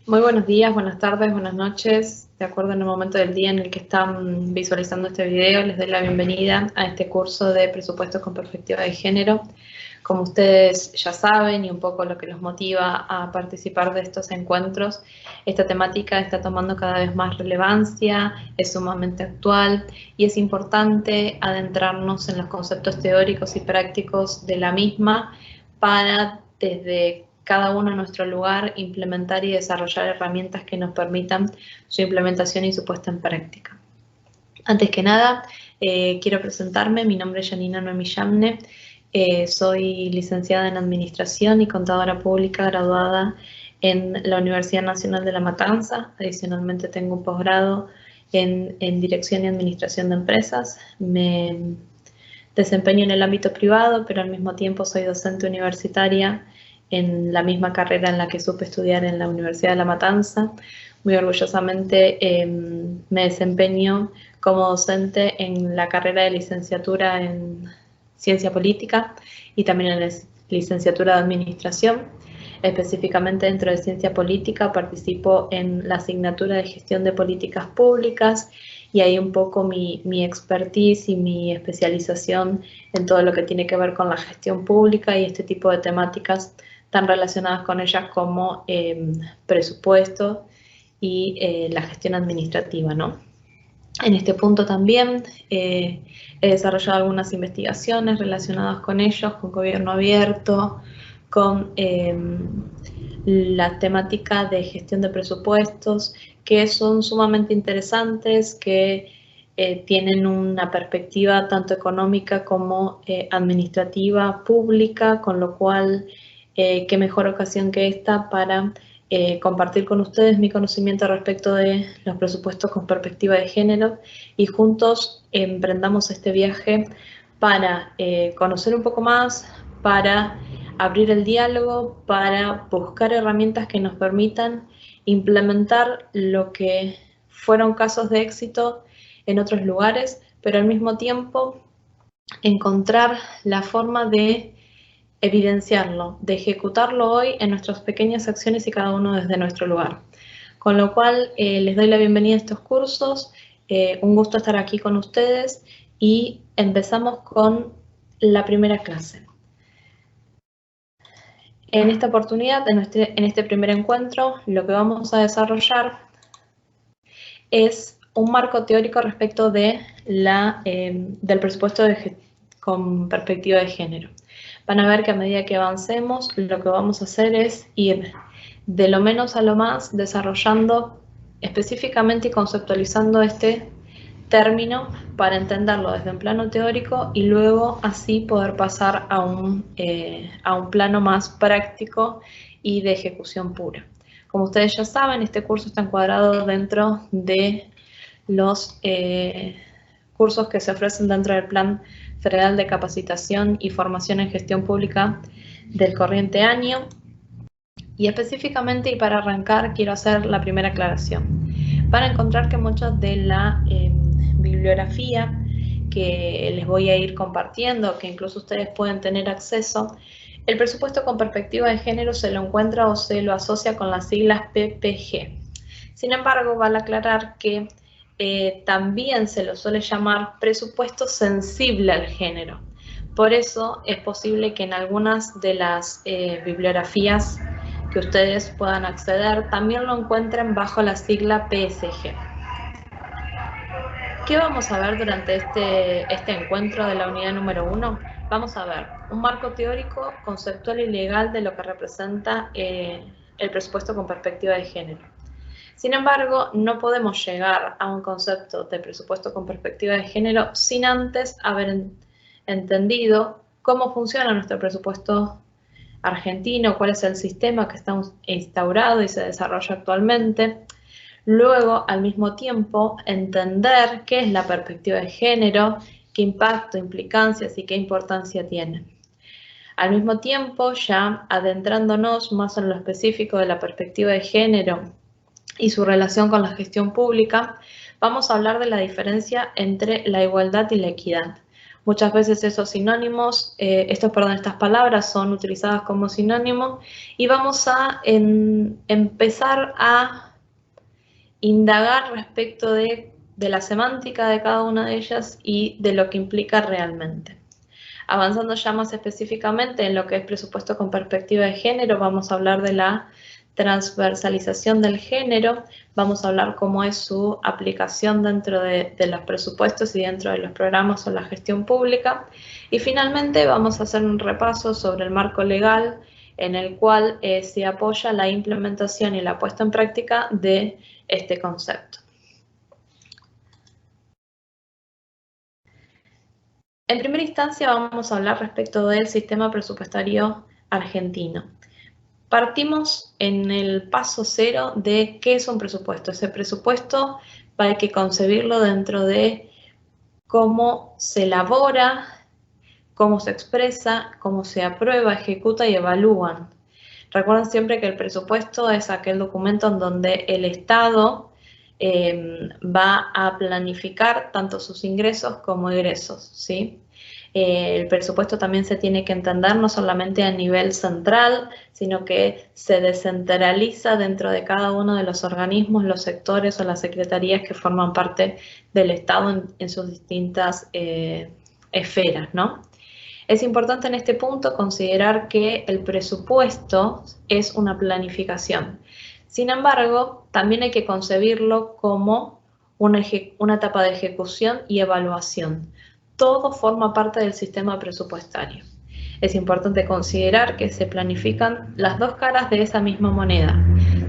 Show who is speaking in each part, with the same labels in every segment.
Speaker 1: Muy buenos días, buenas tardes, buenas noches. De acuerdo en el momento del día en el que están visualizando este video, les doy la bienvenida a este curso de presupuestos con perspectiva de género. Como ustedes ya saben y un poco lo que los motiva a participar de estos encuentros, esta temática está tomando cada vez más relevancia, es sumamente actual y es importante adentrarnos en los conceptos teóricos y prácticos de la misma para, desde cada uno en nuestro lugar, implementar y desarrollar herramientas que nos permitan su implementación y su puesta en práctica. Antes que nada, quiero presentarme. Mi nombre es Janina Noemi Yamne. Soy licenciada en Administración y Contadora Pública, graduada en la Universidad Nacional de La Matanza. Adicionalmente tengo un posgrado en Dirección y Administración de Empresas. Me desempeño en el ámbito privado, pero al mismo tiempo soy docente universitaria en la misma carrera en la que supe estudiar en la Universidad de La Matanza. Muy orgullosamente me desempeño como docente en la carrera de licenciatura en Ciencia Política y también en la licenciatura de Administración. Específicamente dentro de Ciencia Política participo en la asignatura de Gestión de Políticas Públicas y ahí un poco mi expertise y mi especialización en todo lo que tiene que ver con la gestión pública y este tipo de temáticas tan relacionadas con ellas como presupuesto y la gestión administrativa, ¿no? En este punto también he desarrollado algunas investigaciones relacionadas con ellos, con gobierno abierto, con la temática de gestión de presupuestos, que son sumamente interesantes, que tienen una perspectiva tanto económica como administrativa, pública, con lo cual qué mejor ocasión que esta para compartir con ustedes mi conocimiento respecto de los presupuestos con perspectiva de género y juntos emprendamos este viaje para conocer un poco más, para abrir el diálogo, para buscar herramientas que nos permitan implementar lo que fueron casos de éxito en otros lugares, pero al mismo tiempo encontrar la forma de evidenciarlo, de ejecutarlo hoy en nuestras pequeñas acciones y cada uno desde nuestro lugar. Con lo cual les doy la bienvenida a estos cursos, un gusto estar aquí con ustedes y empezamos con la primera clase. En esta oportunidad, en este primer encuentro, lo que vamos a desarrollar es un marco teórico respecto de del presupuesto con perspectiva de género. Van a ver que a medida que avancemos, lo que vamos a hacer es ir de lo menos a lo más, desarrollando específicamente y conceptualizando este término para entenderlo desde un plano teórico y luego así poder pasar a un plano más práctico y de ejecución pura. Como ustedes ya saben, este curso está encuadrado dentro de los cursos que se ofrecen dentro del Plan Federal de Capacitación y Formación en Gestión Pública del corriente año. Y específicamente, y para arrancar, quiero hacer la primera aclaración. Van a encontrar que mucha de la bibliografía que les voy a ir compartiendo, que incluso ustedes pueden tener acceso, el presupuesto con perspectiva de género se lo encuentra o se lo asocia con las siglas PPG. Sin embargo, vale aclarar que también se lo suele llamar presupuesto sensible al género. Por eso es posible que en algunas de las bibliografías que ustedes puedan acceder también lo encuentren bajo la sigla PSG. ¿Qué vamos a ver durante este encuentro de la unidad número 1? Vamos a ver un marco teórico, conceptual y legal de lo que representa el presupuesto con perspectiva de género. Sin embargo, no podemos llegar a un concepto de presupuesto con perspectiva de género sin antes haber entendido cómo funciona nuestro presupuesto argentino, cuál es el sistema que está instaurado y se desarrolla actualmente. Luego, al mismo tiempo, entender qué es la perspectiva de género, qué impacto, implicancias y qué importancia tiene. Al mismo tiempo, ya adentrándonos más en lo específico de la perspectiva de género y su relación con la gestión pública, vamos a hablar de la diferencia entre la igualdad y la equidad. Muchas veces esos sinónimos, estas palabras son utilizadas como sinónimo y vamos a empezar a indagar respecto de la semántica de cada una de ellas y de lo que implica realmente. Avanzando ya más específicamente en lo que es presupuesto con perspectiva de género, vamos a hablar de la transversalización del género, vamos a hablar cómo es su aplicación dentro de los presupuestos y dentro de los programas o la gestión pública. Y finalmente vamos a hacer un repaso sobre el marco legal en el cual se apoya la implementación y la puesta en práctica de este concepto. En primera instancia vamos a hablar respecto del sistema presupuestario argentino. Partimos en el paso cero de qué es un presupuesto. Ese presupuesto hay que concebirlo dentro de cómo se elabora, cómo se expresa, cómo se aprueba, ejecuta y evalúan. Recuerden siempre que el presupuesto es aquel documento en donde el Estado va a planificar tanto sus ingresos como egresos, ¿sí? El presupuesto también se tiene que entender no solamente a nivel central, sino que se descentraliza dentro de cada uno de los organismos, los sectores o las secretarías que forman parte del Estado en sus distintas esferas, ¿no? Es importante en este punto considerar que el presupuesto es una planificación. Sin embargo, también hay que concebirlo como una etapa de ejecución y evaluación. Todo forma parte del sistema presupuestario. Es importante considerar que se planifican las dos caras de esa misma moneda.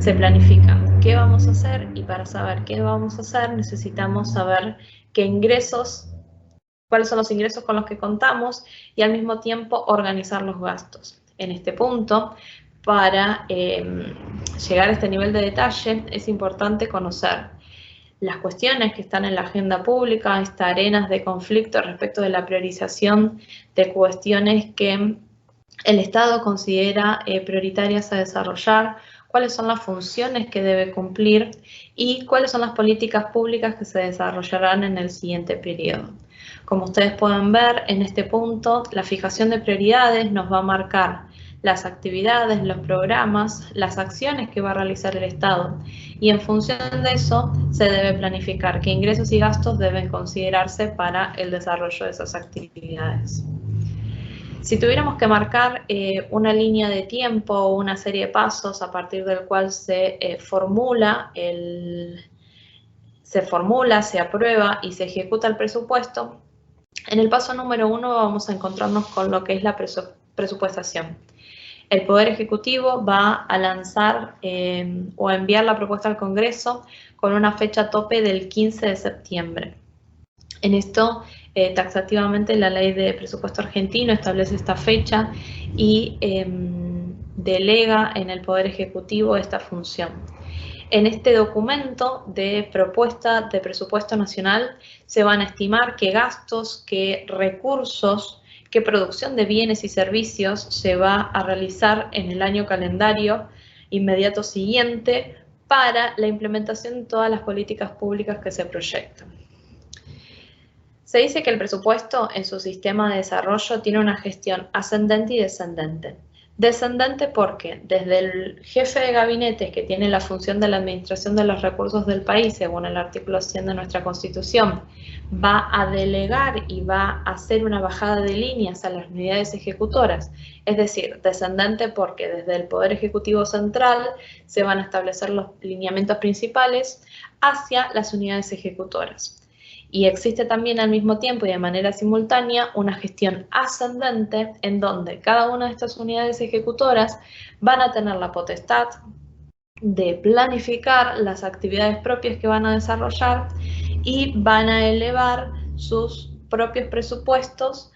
Speaker 1: Se planifica qué vamos a hacer y para saber qué vamos a hacer necesitamos saber qué ingresos, cuáles son los ingresos con los que contamos y al mismo tiempo organizar los gastos. En este punto, para llegar a este nivel de detalle, es importante conocer las cuestiones que están en la agenda pública, estas arenas de conflicto respecto de la priorización de cuestiones que el Estado considera prioritarias a desarrollar, cuáles son las funciones que debe cumplir y cuáles son las políticas públicas que se desarrollarán en el siguiente periodo. Como ustedes pueden ver, en este punto, la fijación de prioridades nos va a marcar las actividades, los programas, las acciones que va a realizar el Estado y en función de eso se debe planificar qué ingresos y gastos deben considerarse para el desarrollo de esas actividades. Si tuviéramos que marcar una línea de tiempo o una serie de pasos a partir del cual se formula, se aprueba y se ejecuta el presupuesto, en el paso número 1 vamos a encontrarnos con lo que es la presupuestación. El Poder Ejecutivo va a lanzar o a enviar la propuesta al Congreso con una fecha tope del 15 de septiembre. En esto, taxativamente, la Ley de Presupuesto Argentino establece esta fecha y delega en el Poder Ejecutivo esta función. En este documento de propuesta de presupuesto nacional se van a estimar qué gastos, qué recursos, qué producción de bienes y servicios se va a realizar en el año calendario inmediato siguiente para la implementación de todas las políticas públicas que se proyectan. Se dice que el presupuesto en su sistema de desarrollo tiene una gestión ascendente y descendente. Descendente porque desde el jefe de gabinete, que tiene la función de la administración de los recursos del país, según el artículo 100 de nuestra Constitución, va a delegar y va a hacer una bajada de líneas a las unidades ejecutoras. Es decir, descendente porque desde el Poder Ejecutivo Central se van a establecer los lineamientos principales hacia las unidades ejecutoras. Y existe también al mismo tiempo y de manera simultánea una gestión ascendente en donde cada una de estas unidades ejecutoras van a tener la potestad de planificar las actividades propias que van a desarrollar y van a elevar sus propios presupuestos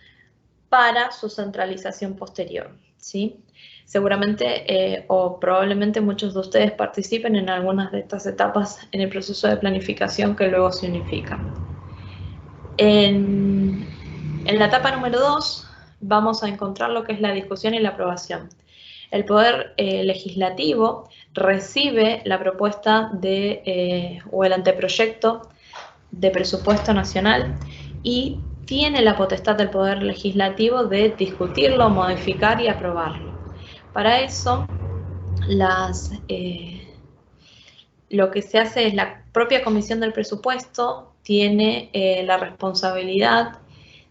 Speaker 1: para su centralización posterior, ¿sí? Seguramente o probablemente muchos de ustedes participen en algunas de estas etapas en el proceso de planificación que luego se unifican. En la etapa número 2 vamos a encontrar lo que es la discusión y la aprobación. El Poder Legislativo recibe la propuesta o el anteproyecto de presupuesto nacional y tiene la potestad del Poder Legislativo de discutirlo, modificar y aprobarlo. Para eso, lo que se hace es la propia Comisión del Presupuesto tiene la responsabilidad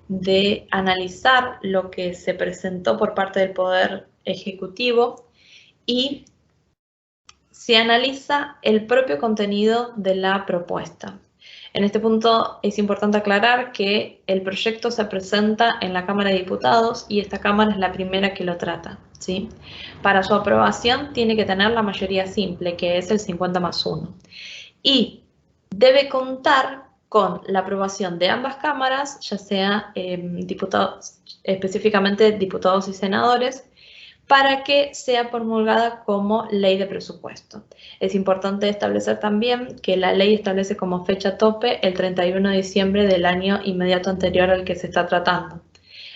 Speaker 1: de analizar lo que se presentó por parte del Poder Ejecutivo y se analiza el propio contenido de la propuesta. En este punto es importante aclarar que el proyecto se presenta en la Cámara de Diputados y esta Cámara es la primera que lo trata, ¿sí? Para su aprobación tiene que tener la mayoría simple, que es el 50+1. Y debe contar con la aprobación de ambas cámaras, ya sea diputados, específicamente diputados y senadores, para que sea promulgada como ley de presupuesto. Es importante establecer también que la ley establece como fecha tope el 31 de diciembre del año inmediato anterior al que se está tratando.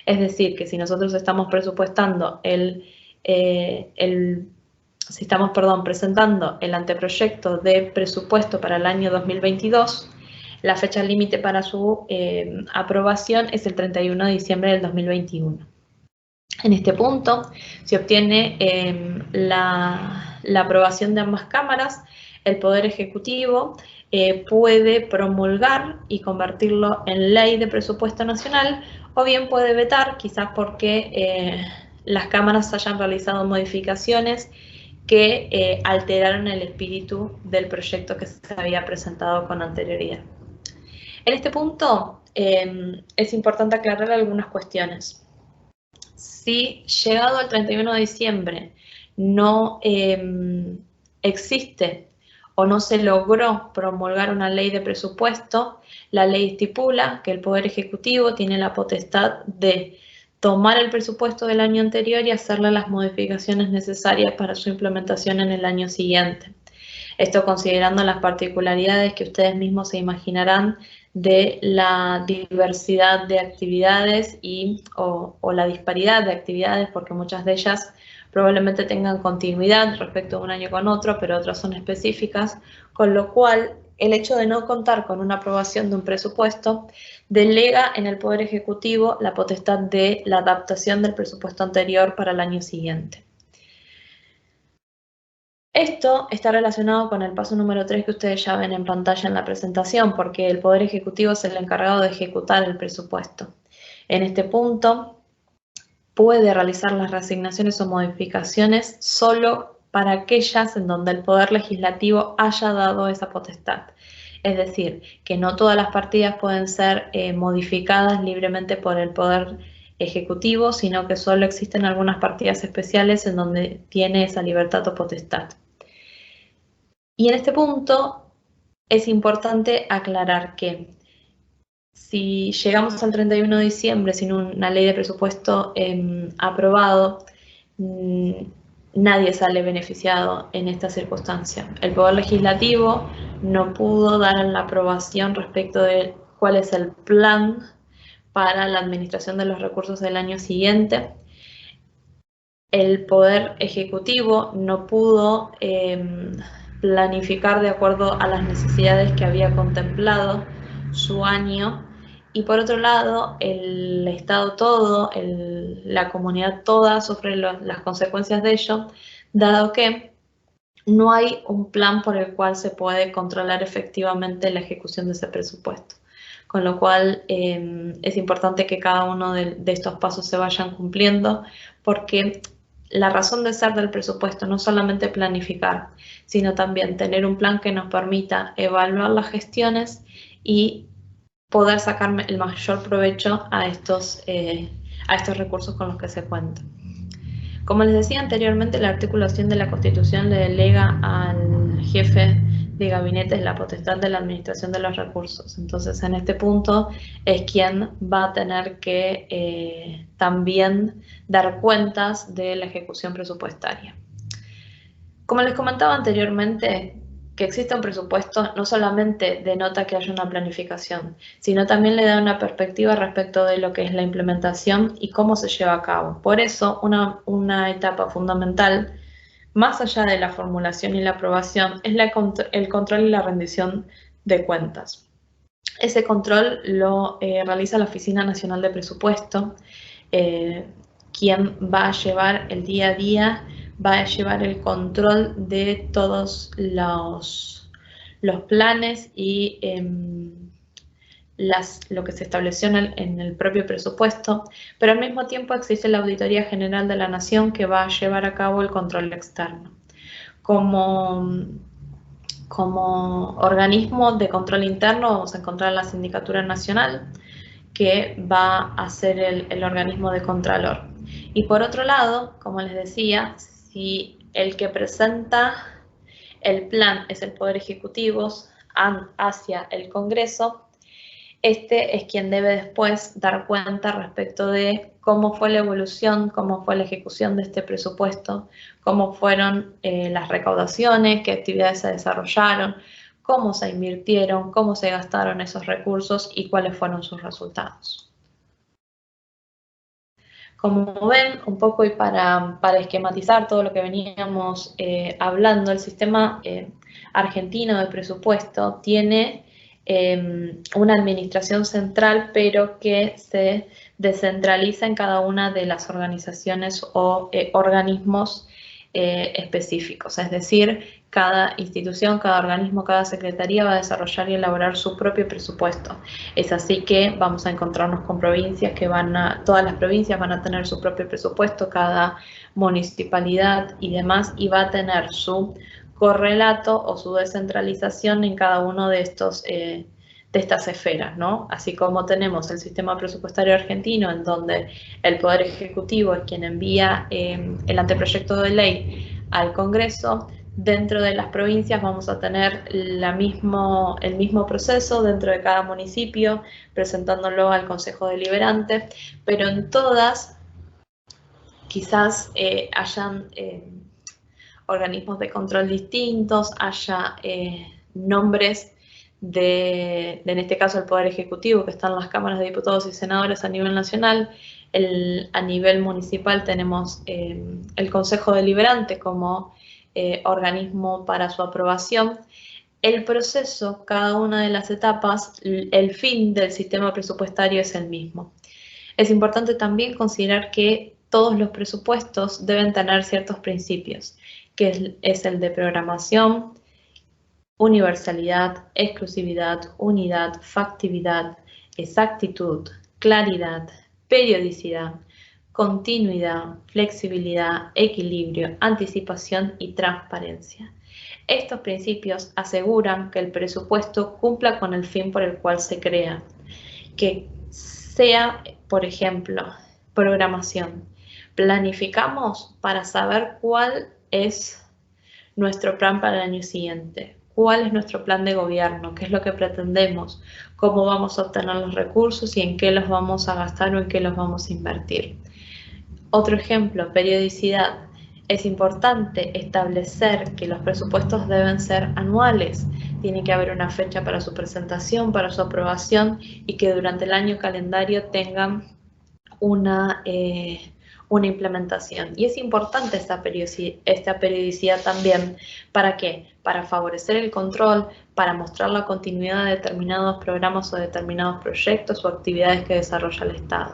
Speaker 1: Es decir, que si nosotros estamos presupuestando presentando el anteproyecto de presupuesto para el año 2022, la fecha límite para su aprobación es el 31 de diciembre del 2021. En este punto se obtiene la aprobación de ambas cámaras, el Poder Ejecutivo puede promulgar y convertirlo en ley de presupuesto nacional, o bien puede vetar, quizás porque las cámaras hayan realizado modificaciones que alteraron el espíritu del proyecto que se había presentado con anterioridad. En este punto es importante aclarar algunas cuestiones. Si llegado el 31 de diciembre no existe o no se logró promulgar una ley de presupuesto, la ley estipula que el Poder Ejecutivo tiene la potestad de tomar el presupuesto del año anterior y hacerle las modificaciones necesarias para su implementación en el año siguiente. Esto considerando las particularidades que ustedes mismos se imaginarán de la diversidad de actividades o la disparidad de actividades, porque muchas de ellas probablemente tengan continuidad respecto de un año con otro, pero otras son específicas, con lo cual el hecho de no contar con una aprobación de un presupuesto delega en el Poder Ejecutivo la potestad de la adaptación del presupuesto anterior para el año siguiente. Esto está relacionado con el paso número 3 que ustedes ya ven en pantalla en la presentación, porque el Poder Ejecutivo es el encargado de ejecutar el presupuesto. En este punto, puede realizar las reasignaciones o modificaciones solo para aquellas en donde el Poder Legislativo haya dado esa potestad. Es decir, que no todas las partidas pueden ser modificadas libremente por el Poder Ejecutivo, sino que solo existen algunas partidas especiales en donde tiene esa libertad o potestad. Y en este punto es importante aclarar que si llegamos al 31 de diciembre sin una ley de presupuesto aprobado, nadie sale beneficiado en esta circunstancia. El Poder Legislativo no pudo dar la aprobación respecto de cuál es el plan para la administración de los recursos del año siguiente. El Poder Ejecutivo no pudo planificar de acuerdo a las necesidades que había contemplado su año, y por otro lado el Estado todo, la comunidad toda sufre las consecuencias de ello, dado que no hay un plan por el cual se puede controlar efectivamente la ejecución de ese presupuesto. Con lo cual es importante que cada uno de estos pasos se vayan cumpliendo, porque la razón de ser del presupuesto no solamente planificar, sino también tener un plan que nos permita evaluar las gestiones y poder sacar el mayor provecho a estos recursos con los que se cuenta. Como les decía anteriormente, la articulación de la Constitución le delega al jefe de gabinete la potestad de la administración de los recursos. Entonces, en este punto es quien va a tener que también dar cuentas de la ejecución presupuestaria. Como les comentaba anteriormente, que exista un presupuesto no solamente denota que haya una planificación, sino también le da una perspectiva respecto de lo que es la implementación y cómo se lleva a cabo. Por eso, una etapa fundamental, más allá de la formulación y la aprobación, es el control y la rendición de cuentas. Ese control lo realiza la Oficina Nacional de Presupuesto, quien va a llevar el día a día, va a llevar el control de todos los planes y lo que se estableció en el propio presupuesto, pero al mismo tiempo existe la Auditoría General de la Nación que va a llevar a cabo el control externo. Como organismo de control interno vamos a encontrar la Sindicatura Nacional, que va a ser el organismo de contralor. Y por otro lado, como les decía, si el que presenta el plan es el Poder Ejecutivo hacia el Congreso, este es quien debe después dar cuenta respecto de cómo fue la evolución, cómo fue la ejecución de este presupuesto, cómo fueron las recaudaciones, qué actividades se desarrollaron, cómo se invirtieron, cómo se gastaron esos recursos y cuáles fueron sus resultados. Como ven, un poco y para esquematizar todo lo que veníamos hablando, el sistema argentino de presupuesto tiene una administración central, pero que se descentraliza en cada una de las organizaciones o organismos específicos. Es decir, cada institución, cada organismo, cada secretaría va a desarrollar y elaborar su propio presupuesto. Es así que vamos a encontrarnos con provincias que todas las provincias van a tener su propio presupuesto, cada municipalidad y demás, y va a tener su correlato o su descentralización en cada uno de estas esferas, ¿no? Así como tenemos el sistema presupuestario argentino, en donde el Poder Ejecutivo es quien envía el anteproyecto de ley al Congreso. Dentro de las provincias vamos a tener el mismo proceso dentro de cada municipio, presentándolo al Consejo Deliberante, pero en todas quizás hayan organismos de control distintos, haya nombres en este caso el Poder Ejecutivo, que están las cámaras de diputados y senadores a nivel nacional. A nivel municipal tenemos el Consejo Deliberante como organismo para su aprobación. El proceso, cada una de las etapas, el fin del sistema presupuestario es el mismo. Es importante también considerar que todos los presupuestos deben tener ciertos principios, que es el de programación, universalidad, exclusividad, unidad, factibilidad, exactitud, claridad, periodicidad, continuidad, flexibilidad, equilibrio, anticipación y transparencia. Estos principios aseguran que el presupuesto cumpla con el fin por el cual se crea, que sea, por ejemplo, programación. Planificamos para saber cuál es nuestro plan para el año siguiente, cuál es nuestro plan de gobierno, qué es lo que pretendemos, cómo vamos a obtener los recursos y en qué los vamos a gastar o en qué los vamos a invertir. Otro ejemplo, periodicidad. Es importante establecer que los presupuestos deben ser anuales. Tiene que haber una fecha para su presentación, para su aprobación y que durante el año calendario tengan una implementación. Y es importante esta periodicidad también. ¿Para qué? Para favorecer el control, para mostrar la continuidad de determinados programas o determinados proyectos o actividades que desarrolla el Estado.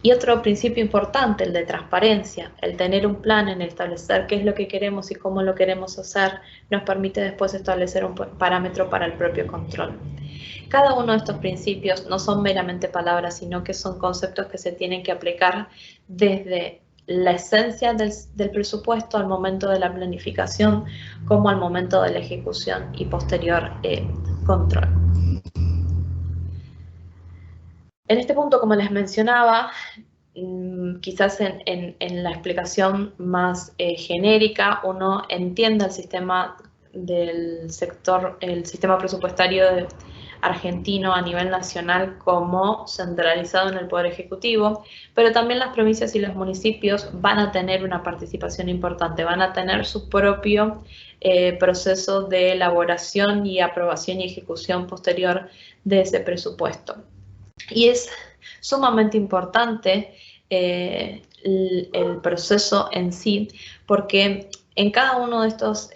Speaker 1: Y otro principio importante, el de transparencia, el tener un plan, en establecer qué es lo que queremos y cómo lo queremos hacer, nos permite después establecer un parámetro para el propio control. Cada uno de estos principios no son meramente palabras, sino que son conceptos que se tienen que aplicar desde la esencia del presupuesto al momento de la planificación, como al momento de la ejecución y posterior control. En este punto, como les mencionaba, quizás en la explicación más genérica, uno entiende el sistema del sector, el sistema presupuestario argentino a nivel nacional como centralizado en el Poder Ejecutivo, pero también las provincias y los municipios van a tener una participación importante, van a tener su propio proceso de elaboración y aprobación y ejecución posterior de ese presupuesto. Y es sumamente importante el proceso en sí, porque en cada uno de estos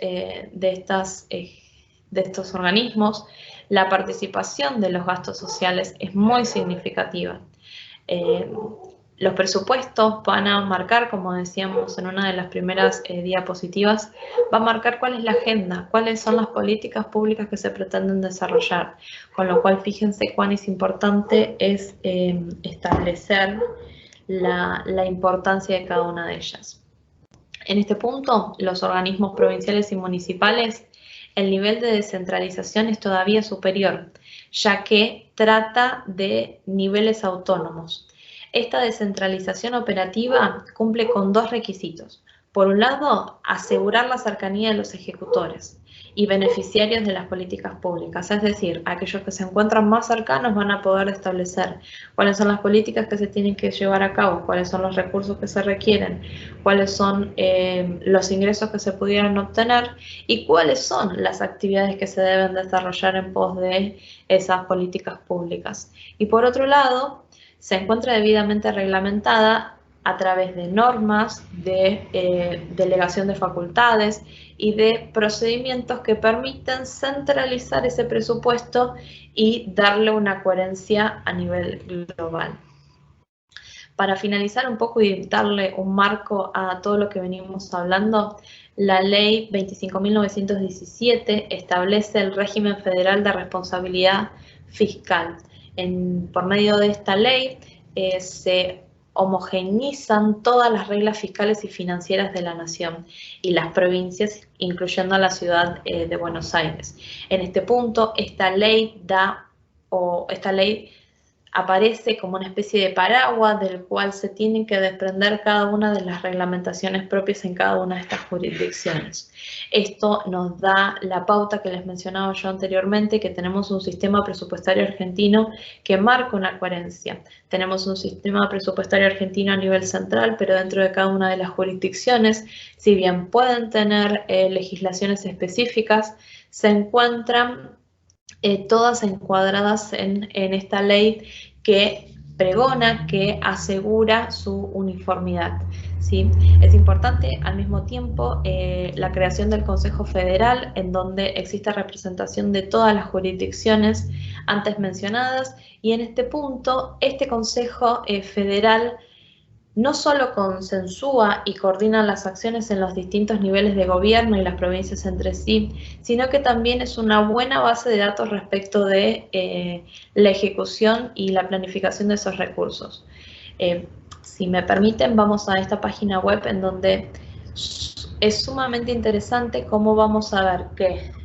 Speaker 1: organismos la participación de los gastos sociales es muy significativa. Los presupuestos van a marcar, como decíamos en una de las primeras diapositivas, va a marcar cuál es la agenda, cuáles son las políticas públicas que se pretenden desarrollar, con lo cual fíjense cuán es importante es establecer la importancia de cada una de ellas. En este punto, los organismos provinciales y municipales, el nivel de descentralización es todavía superior, ya que trata de niveles autónomos. Esta descentralización operativa cumple con dos requisitos. Por un lado, asegurar la cercanía de los ejecutores y beneficiarios de las políticas públicas, es decir, aquellos que se encuentran más cercanos van a poder establecer cuáles son las políticas que se tienen que llevar a cabo, cuáles son los recursos que se requieren, cuáles son los ingresos que se pudieran obtener y cuáles son las actividades que se deben desarrollar en pos de esas políticas públicas. Y por otro lado, se encuentra debidamente reglamentada a través de normas, de delegación de facultades y de procedimientos que permiten centralizar ese presupuesto y darle una coherencia a nivel global. Para finalizar un poco y darle un marco a todo lo que venimos hablando, la Ley 25.917 establece el régimen federal de responsabilidad fiscal. Por medio de esta ley se homogeneizan todas las reglas fiscales y financieras de la nación y las provincias, incluyendo a la ciudad de Buenos Aires. En este punto, esta ley aparece como una especie de paraguas del cual se tienen que desprender cada una de las reglamentaciones propias en cada una de estas jurisdicciones. Esto nos da la pauta que les mencionaba yo anteriormente, que tenemos un sistema presupuestario argentino que marca una coherencia. Tenemos un sistema presupuestario argentino a nivel central, pero dentro de cada una de las jurisdicciones, si bien pueden tener legislaciones específicas, se encuentran todas encuadradas en esta ley que pregona, que asegura su uniformidad. ¿Sí? Es importante al mismo tiempo la creación del Consejo Federal, en donde existe representación de todas las jurisdicciones antes mencionadas, y en este punto este Consejo Federal no solo consensúa y coordina las acciones en los distintos niveles de gobierno y las provincias entre sí, sino que también es una buena base de datos respecto de la ejecución y la planificación de esos recursos. Si me permiten, vamos a esta página web en donde es sumamente interesante cómo vamos a ver que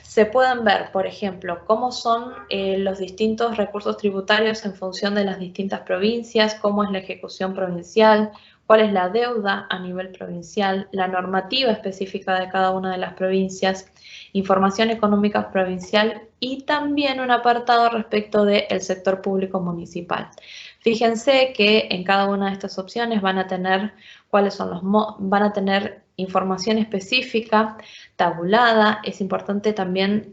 Speaker 1: se pueden ver, por ejemplo, cómo son los distintos recursos tributarios en función de las distintas provincias, cómo es la ejecución provincial, cuál es la deuda a nivel provincial, la normativa específica de cada una de las provincias, información económica provincial y también un apartado respecto del sector público municipal. Fíjense que en cada una de estas opciones van a tener van a tener información específica, tabulada. Es importante también,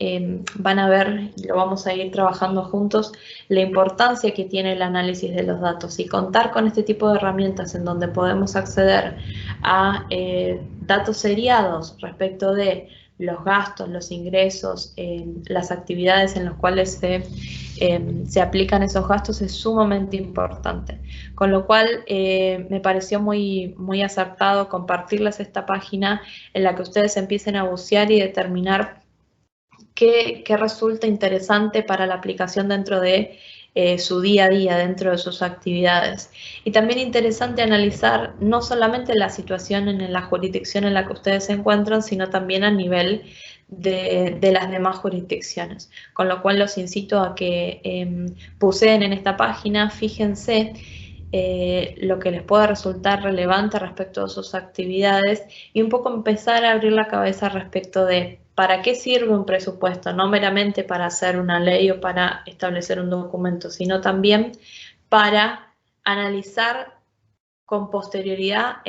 Speaker 1: van a ver, lo vamos a ir trabajando juntos, la importancia que tiene el análisis de los datos y contar con este tipo de herramientas en donde podemos acceder a datos seriados respecto de los gastos, los ingresos, las actividades en las cuales se aplican esos gastos es sumamente importante. Con lo cual me pareció muy acertado compartirles esta página en la que ustedes empiecen a bucear y determinar qué resulta interesante para la aplicación dentro de su día a día, dentro de sus actividades. Y también interesante analizar no solamente la situación en la jurisdicción en la que ustedes se encuentran, sino también a nivel de las demás jurisdicciones. Con lo cual los incito a que buceen en esta página, fíjense lo que les pueda resultar relevante respecto a sus actividades y un poco empezar a abrir la cabeza respecto de ¿para qué sirve un presupuesto? No meramente para hacer una ley o para establecer un documento, sino también para analizar con posterioridad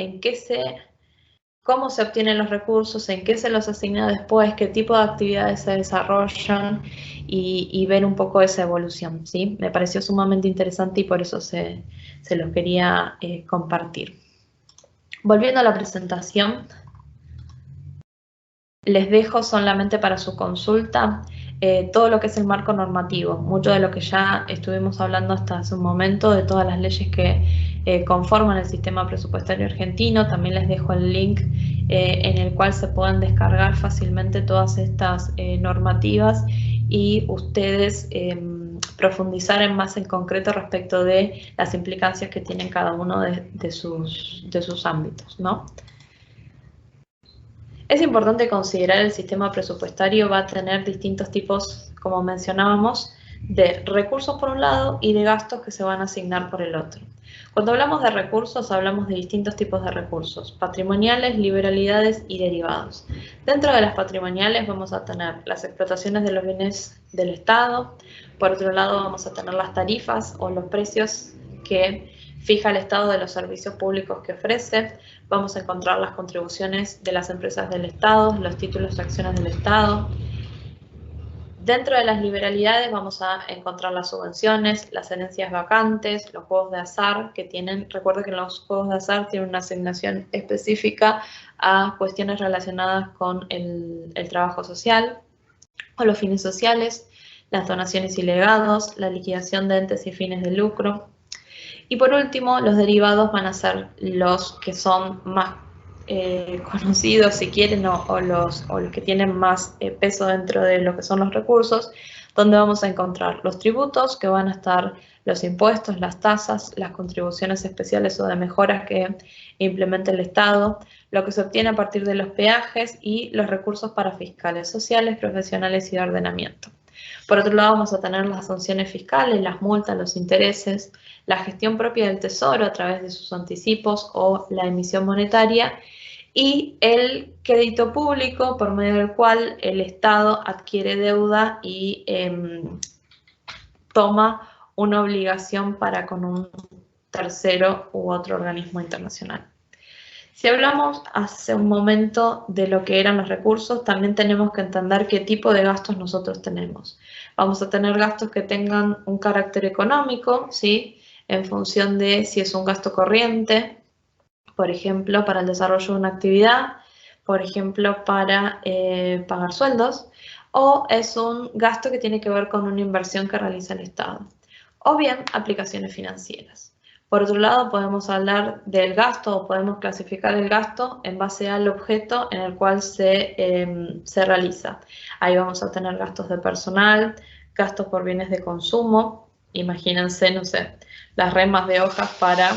Speaker 1: cómo se obtienen los recursos, en qué se los asigna después, qué tipo de actividades se desarrollan y ver un poco esa evolución, ¿sí? Me pareció sumamente interesante y por eso se los quería compartir. Volviendo a la presentación. Les dejo solamente para su consulta todo lo que es el marco normativo, mucho de lo que ya estuvimos hablando hasta hace un momento, de todas las leyes que conforman el sistema presupuestario argentino. También les dejo el link en el cual se pueden descargar fácilmente todas estas normativas y ustedes profundizar en más en concreto respecto de las implicancias que tienen cada uno de sus ámbitos, ¿no? Es importante considerar el sistema presupuestario va a tener distintos tipos, como mencionábamos, de recursos por un lado y de gastos que se van a asignar por el otro. Cuando hablamos de recursos, hablamos de distintos tipos de recursos: patrimoniales, liberalidades y derivados. Dentro de las patrimoniales vamos a tener las explotaciones de los bienes del Estado. Por otro lado, vamos a tener las tarifas o los precios que fija el Estado de los servicios públicos que ofrece. Vamos a encontrar las contribuciones de las empresas del Estado, los títulos de acciones del Estado. Dentro de las liberalidades vamos a encontrar las subvenciones, las herencias vacantes, los juegos de azar que tienen. Recuerden que los juegos de azar tienen una asignación específica a cuestiones relacionadas con el trabajo social o los fines sociales, las donaciones y legados, la liquidación de entes y fines de lucro. Y por último, los derivados van a ser los que son más conocidos, si quieren, o los que tienen más peso dentro de lo que son los recursos, donde vamos a encontrar los tributos, que van a estar los impuestos, las tasas, las contribuciones especiales o de mejoras que implementa el Estado, lo que se obtiene a partir de los peajes y los recursos para fiscales, sociales, profesionales y de ordenamiento. Por otro lado, vamos a tener las sanciones fiscales, las multas, los intereses, la gestión propia del Tesoro a través de sus anticipos o la emisión monetaria, y el crédito público, por medio del cual el Estado adquiere deuda y toma una obligación para con un tercero u otro organismo internacional. Si hablamos hace un momento de lo que eran los recursos, también tenemos que entender qué tipo de gastos nosotros tenemos. Vamos a tener gastos que tengan un carácter económico, ¿sí?, en función de si es un gasto corriente, por ejemplo, para el desarrollo de una actividad, por ejemplo, para pagar sueldos, o es un gasto que tiene que ver con una inversión que realiza el Estado, o bien aplicaciones financieras. Por otro lado, podemos hablar del gasto o podemos clasificar el gasto en base al objeto en el cual se realiza. Ahí vamos a tener gastos de personal, gastos por bienes de consumo. Imagínense, no sé, las remas de hojas para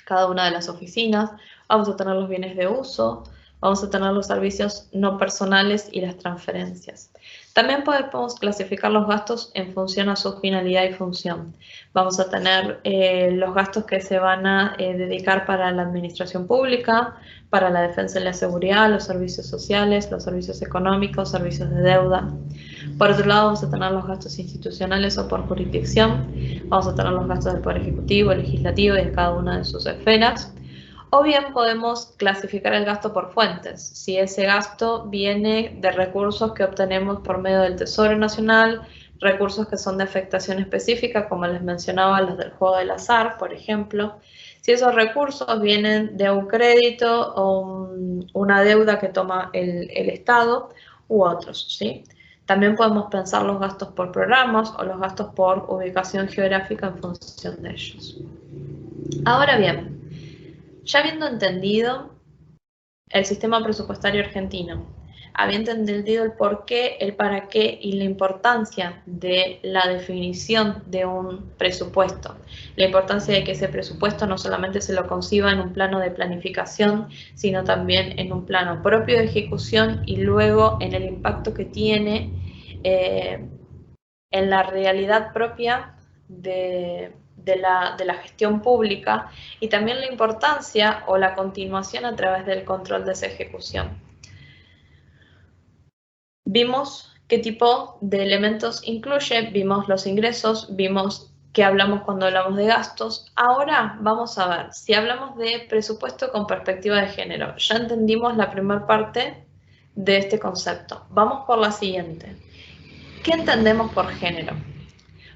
Speaker 1: cada una de las oficinas. Vamos a tener los bienes de uso, vamos a tener los servicios no personales y las transferencias. También podemos clasificar los gastos en función a su finalidad y función. Vamos a tener los gastos que se van a dedicar para la administración pública, para la defensa y la seguridad, los servicios sociales, los servicios económicos, servicios de deuda. Por otro lado, vamos a tener los gastos institucionales o por jurisdicción. Vamos a tener los gastos del Poder Ejecutivo, Legislativo y de cada una de sus esferas. O bien podemos clasificar el gasto por fuentes, si ese gasto viene de recursos que obtenemos por medio del Tesoro Nacional, recursos que son de afectación específica, como les mencionaba, los del juego del azar, por ejemplo. Si esos recursos vienen de un crédito o una deuda que toma el Estado u otros, ¿sí? También podemos pensar los gastos por programas o los gastos por ubicación geográfica en función de ellos. Ahora bien, ya habiendo entendido el sistema presupuestario argentino, habiendo entendido el por qué, el para qué y la importancia de la definición de un presupuesto, la importancia de que ese presupuesto no solamente se lo conciba en un plano de planificación, sino también en un plano propio de ejecución y luego en el impacto que tiene en la realidad propia de la gestión pública, y también la importancia o la continuación a través del control de esa ejecución. Vimos qué tipo de elementos incluye, vimos los ingresos, vimos qué hablamos cuando hablamos de gastos. Ahora vamos a ver, si hablamos de presupuesto con perspectiva de género, ya entendimos la primera parte de este concepto. Vamos por la siguiente. ¿Qué entendemos por género?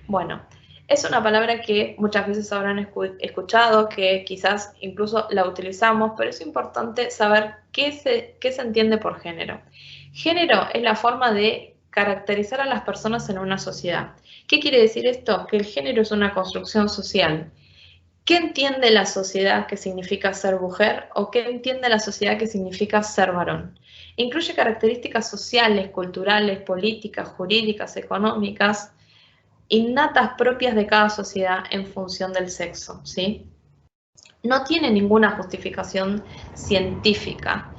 Speaker 1: Bueno, es una palabra que muchas veces habrán escuchado, que quizás incluso la utilizamos, pero es importante saber qué se entiende por género. Género es la forma de caracterizar a las personas en una sociedad. ¿Qué quiere decir esto? Que el género es una construcción social. ¿Qué entiende la sociedad que significa ser mujer o qué entiende la sociedad que significa ser varón? Incluye características sociales, culturales, políticas, jurídicas, económicas, innatas propias de cada sociedad en función del sexo, ¿sí? No tiene ninguna justificación científica.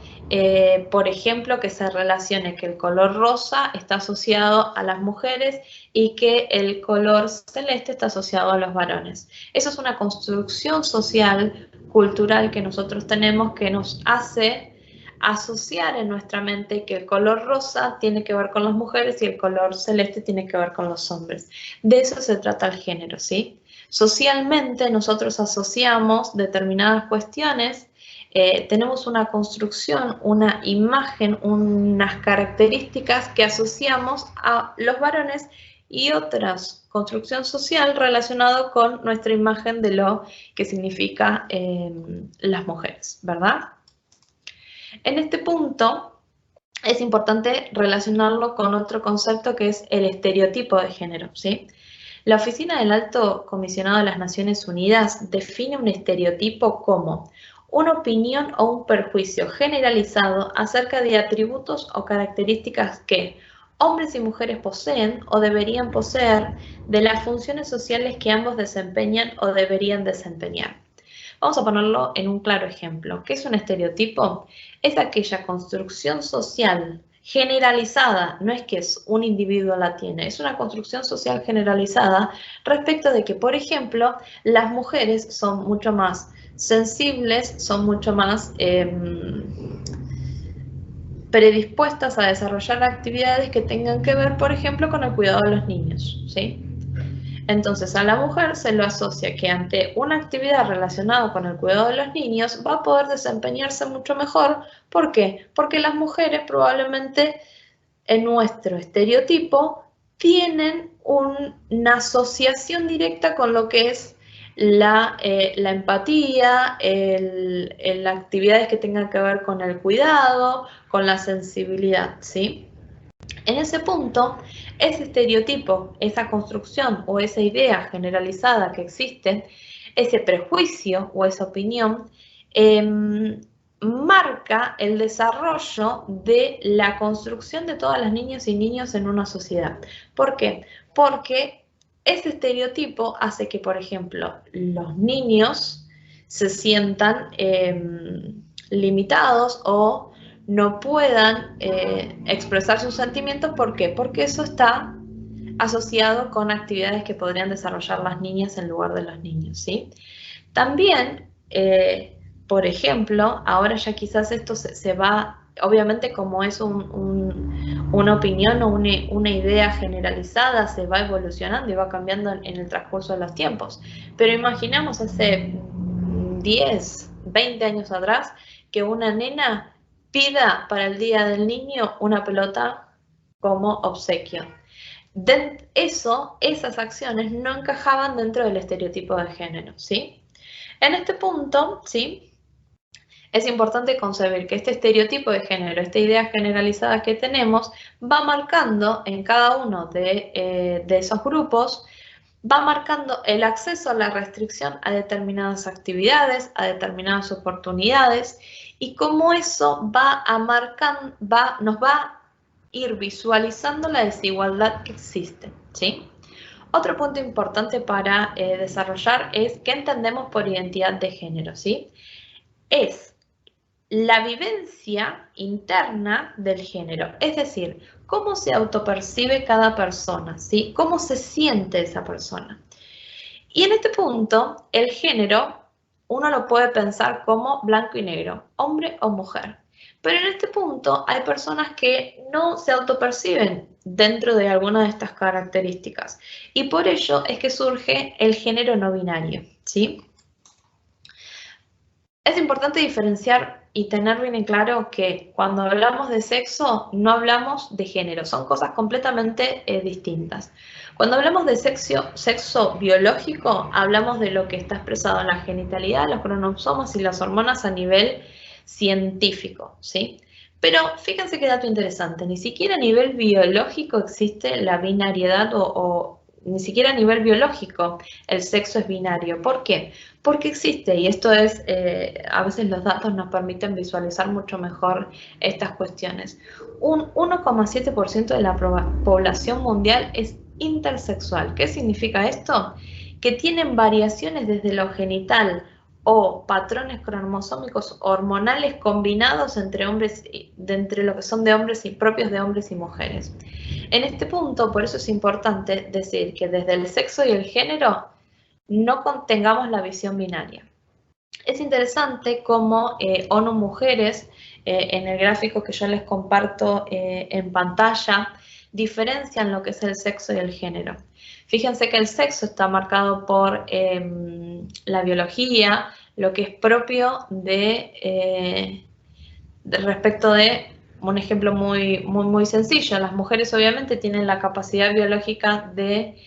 Speaker 1: Por ejemplo, que se relacione que el color rosa está asociado a las mujeres y que el color celeste está asociado a los varones. Eso es una construcción social, cultural que nosotros tenemos que nos hace asociar en nuestra mente que el color rosa tiene que ver con las mujeres y el color celeste tiene que ver con los hombres. De eso se trata el género, ¿sí? Socialmente nosotros asociamos determinadas cuestiones, tenemos una construcción, una imagen, unas características que asociamos a los varones y otras construcción social relacionado con nuestra imagen de lo que significa las mujeres, ¿verdad? En este punto es importante relacionarlo con otro concepto que es el estereotipo de género, ¿sí? La Oficina del Alto Comisionado de las Naciones Unidas define un estereotipo como una opinión o un perjuicio generalizado acerca de atributos o características que hombres y mujeres poseen o deberían poseer, de las funciones sociales que ambos desempeñan o deberían desempeñar. Vamos a ponerlo en un claro ejemplo. ¿Qué es un estereotipo? Es aquella construcción social generalizada, no es que un individuo la tiene, es una construcción social generalizada respecto de que, por ejemplo, las mujeres son mucho más sensibles, son mucho más predispuestas a desarrollar actividades que tengan que ver, por ejemplo, con el cuidado de los niños, ¿sí? Entonces a la mujer se lo asocia que ante una actividad relacionada con el cuidado de los niños va a poder desempeñarse mucho mejor. ¿Por qué? Porque las mujeres probablemente en nuestro estereotipo tienen una asociación directa con lo que es la empatía, las actividades que tengan que ver con el cuidado, con la sensibilidad, ¿sí? En ese punto, ese estereotipo, esa construcción o esa idea generalizada que existe, ese prejuicio o esa opinión, marca el desarrollo de la construcción de todas las niñas y niños en una sociedad. ¿Por qué? Porque ese estereotipo hace que, por ejemplo, los niños se sientan limitados o no puedan expresar sus sentimientos. ¿Por qué? Porque eso está asociado con actividades que podrían desarrollar las niñas en lugar de los niños, ¿sí? También, por ejemplo, ahora ya quizás esto se va, obviamente como es una opinión o una idea generalizada, se va evolucionando y va cambiando en el transcurso de los tiempos. Pero imaginamos hace 10, 20 años atrás que una nena pida para el Día del Niño una pelota como obsequio. Esas acciones no encajaban dentro del estereotipo de género, ¿sí? En este punto, ¿sí? Es importante concebir que este estereotipo de género, esta idea generalizada que tenemos, va marcando en cada uno de esos grupos, va marcando el acceso a la restricción a determinadas actividades, a determinadas oportunidades, y cómo eso nos va a ir visualizando la desigualdad que existe, ¿sí? Otro punto importante para desarrollar es qué entendemos por identidad de género, ¿sí? Es la vivencia interna del género, es decir, cómo se autopercibe cada persona, ¿sí? Cómo se siente esa persona. Y en este punto, el género, uno lo puede pensar como blanco y negro, hombre o mujer. Pero en este punto hay personas que no se autoperciben dentro de alguna de estas características. Y por ello es que surge el género no binario, ¿sí? Es importante diferenciar y tener bien en claro que cuando hablamos de sexo no hablamos de género, son cosas completamente distintas. Cuando hablamos de sexo biológico, hablamos de lo que está expresado en la genitalidad, los cromosomas y las hormonas a nivel científico, ¿sí? Pero fíjense qué dato interesante, ni siquiera a nivel biológico existe la binariedad o ni siquiera a nivel biológico el sexo es binario. ¿Por qué? Porque existe, y esto es, a veces los datos nos permiten visualizar mucho mejor estas cuestiones. Un 1,7% de la población mundial es intersexual. ¿Qué significa esto? Que tienen variaciones desde lo genital o patrones cromosómicos hormonales combinados entre hombres, entre lo que son de hombres y propios de hombres y mujeres. En este punto, por eso es importante decir que desde el sexo y el género no tengamos la visión binaria. Es interesante cómo ONU Mujeres, en el gráfico que yo les comparto en pantalla, diferencian lo que es el sexo y el género. Fíjense que el sexo está marcado por la biología, lo que es propio de respecto de un ejemplo muy sencillo. Las mujeres obviamente tienen la capacidad biológica de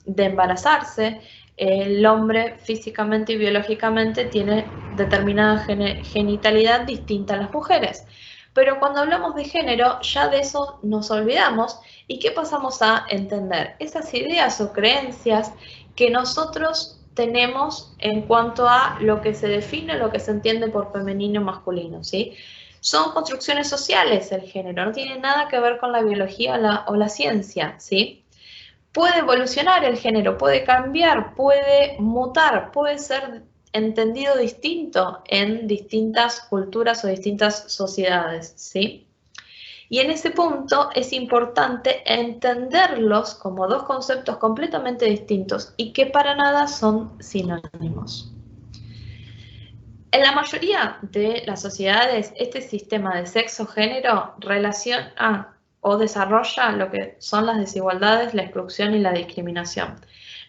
Speaker 1: embarazarse. El hombre físicamente y biológicamente tiene determinada genitalidad distinta a las mujeres. Pero cuando hablamos de género, ya de eso nos olvidamos. ¿Y qué pasamos a entender? Esas ideas o creencias que nosotros tenemos en cuanto a lo que se define, lo que se entiende por femenino o masculino, ¿sí? Son construcciones sociales el género, no tiene nada que ver con la biología o la ciencia, ¿sí? Puede evolucionar el género, puede cambiar, puede mutar, puede ser entendido distinto en distintas culturas o distintas sociedades, ¿sí? Y en ese punto es importante entenderlos como dos conceptos completamente distintos y que para nada son sinónimos. En la mayoría de las sociedades, este sistema de sexo-género relaciona o desarrolla lo que son las desigualdades, la exclusión y la discriminación.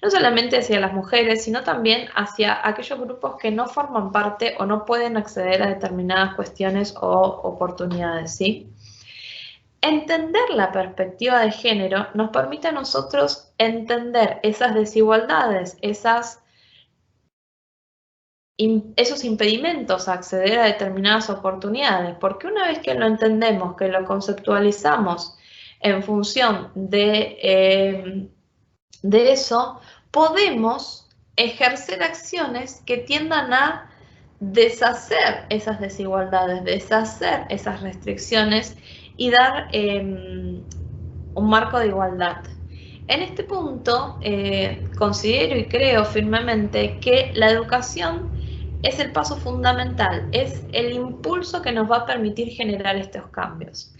Speaker 1: No solamente hacia las mujeres, sino también hacia aquellos grupos que no forman parte o no pueden acceder a determinadas cuestiones o oportunidades, ¿sí? Entender la perspectiva de género nos permite a nosotros entender esas desigualdades, esos impedimentos a acceder a determinadas oportunidades, porque una vez que lo entendemos, que lo conceptualizamos en función de eso, podemos ejercer acciones que tiendan a deshacer esas desigualdades, deshacer esas restricciones y dar un marco de igualdad. En este punto, considero y creo firmemente que la educación es el paso fundamental, es el impulso que nos va a permitir generar estos cambios.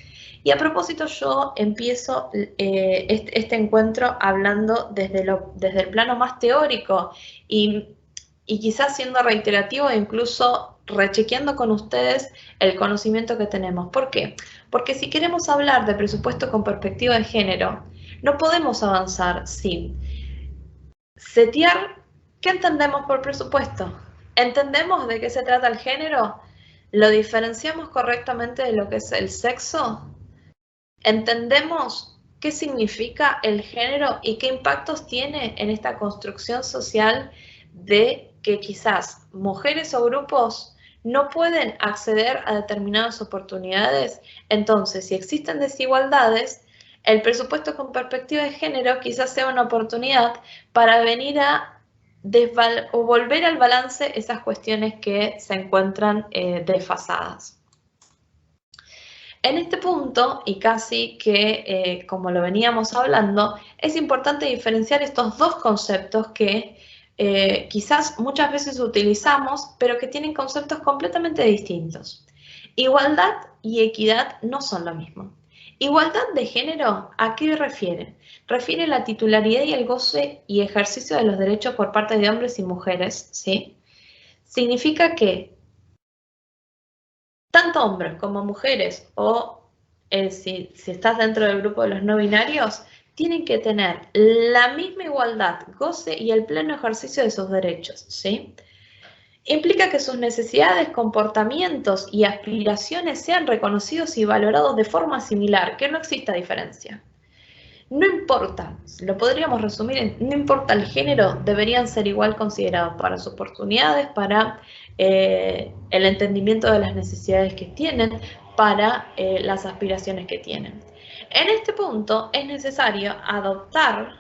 Speaker 1: Y a propósito, yo empiezo este encuentro hablando desde el plano más teórico y quizás siendo reiterativo e incluso rechequeando con ustedes el conocimiento que tenemos. ¿Por qué? Porque si queremos hablar de presupuesto con perspectiva de género, no podemos avanzar sin setear qué entendemos por presupuesto. ¿Entendemos de qué se trata el género? ¿Lo diferenciamos correctamente de lo que es el sexo? ¿Entendemos qué significa el género y qué impactos tiene en esta construcción social de que quizás mujeres o grupos no pueden acceder a determinadas oportunidades? Entonces, si existen desigualdades, el presupuesto con perspectiva de género quizás sea una oportunidad para venir a o volver al balance esas cuestiones que se encuentran desfasadas. En este punto, y casi que como lo veníamos hablando, es importante diferenciar estos dos conceptos que quizás muchas veces utilizamos, pero que tienen conceptos completamente distintos. Igualdad y equidad no son lo mismo. Igualdad de género, ¿a qué refiere? Refiere a la titularidad y el goce y ejercicio de los derechos por parte de hombres y mujeres, ¿sí? Significa que tanto hombres como mujeres o si estás dentro del grupo de los no binarios, tienen que tener la misma igualdad, goce y el pleno ejercicio de sus derechos, ¿sí? Implica que sus necesidades, comportamientos y aspiraciones sean reconocidos y valorados de forma similar, que no exista diferencia. no importa, lo podríamos resumir en, no importa el género, deberían ser igual considerados para sus oportunidades, para el entendimiento de las necesidades que tienen, para las aspiraciones que tienen. En este punto es necesario adoptar,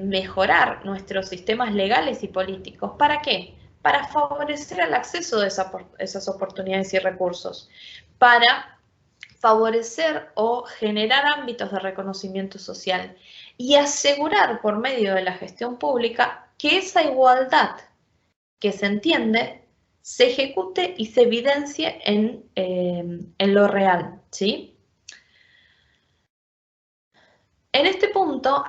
Speaker 1: mejorar nuestros sistemas legales y políticos. ¿Para qué? Para favorecer el acceso de esas oportunidades y recursos, para favorecer o generar ámbitos de reconocimiento social y asegurar por medio de la gestión pública que esa igualdad que se entiende se ejecute y se evidencie en lo real, ¿sí? En este punto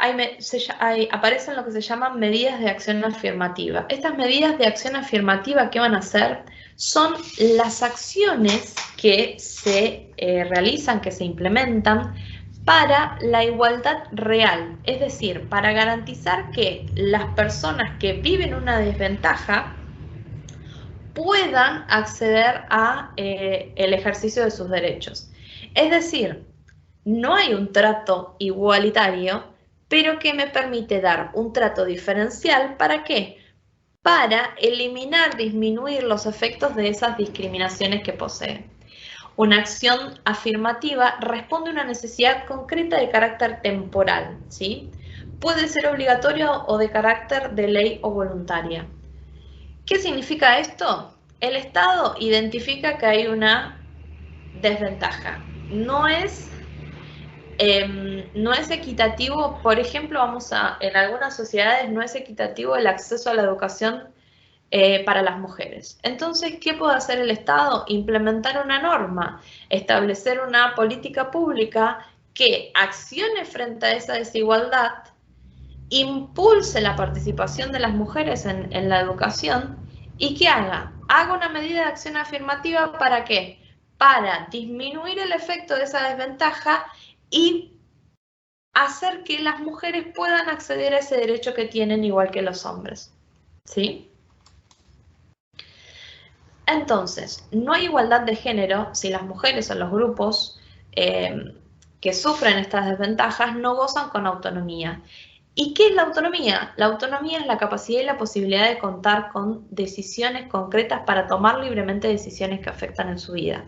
Speaker 1: aparecen lo que se llaman medidas de acción afirmativa. Estas medidas de acción afirmativa, ¿qué van a hacer? Son las acciones que se realizan, que se implementan para la igualdad real, es decir, para garantizar que las personas que viven una desventaja puedan acceder a el ejercicio de sus derechos. Es decir, no hay un trato igualitario, pero que me permite dar un trato diferencial. ¿Para qué? Para eliminar, disminuir los efectos de esas discriminaciones que posee. Una acción afirmativa responde a una necesidad concreta de carácter temporal, ¿sí? Puede ser obligatorio o de carácter de ley o voluntaria. ¿Qué significa esto? El Estado identifica que hay una desventaja. No es equitativo, por ejemplo, en algunas sociedades no es equitativo el acceso a la educación para las mujeres. Entonces, ¿qué puede hacer el Estado? Implementar una norma, establecer una política pública que accione frente a esa desigualdad, impulse la participación de las mujeres en la educación y ¿qué haga? Haga una medida de acción afirmativa. ¿Para qué? Para disminuir el efecto de esa desventaja y hacer que las mujeres puedan acceder a ese derecho que tienen igual que los hombres, ¿sí? Entonces, no hay igualdad de género si las mujeres o los grupos que sufren estas desventajas no gozan con autonomía. ¿Y qué es la autonomía? La autonomía es la capacidad y la posibilidad de contar con decisiones concretas para tomar libremente decisiones que afectan en su vida.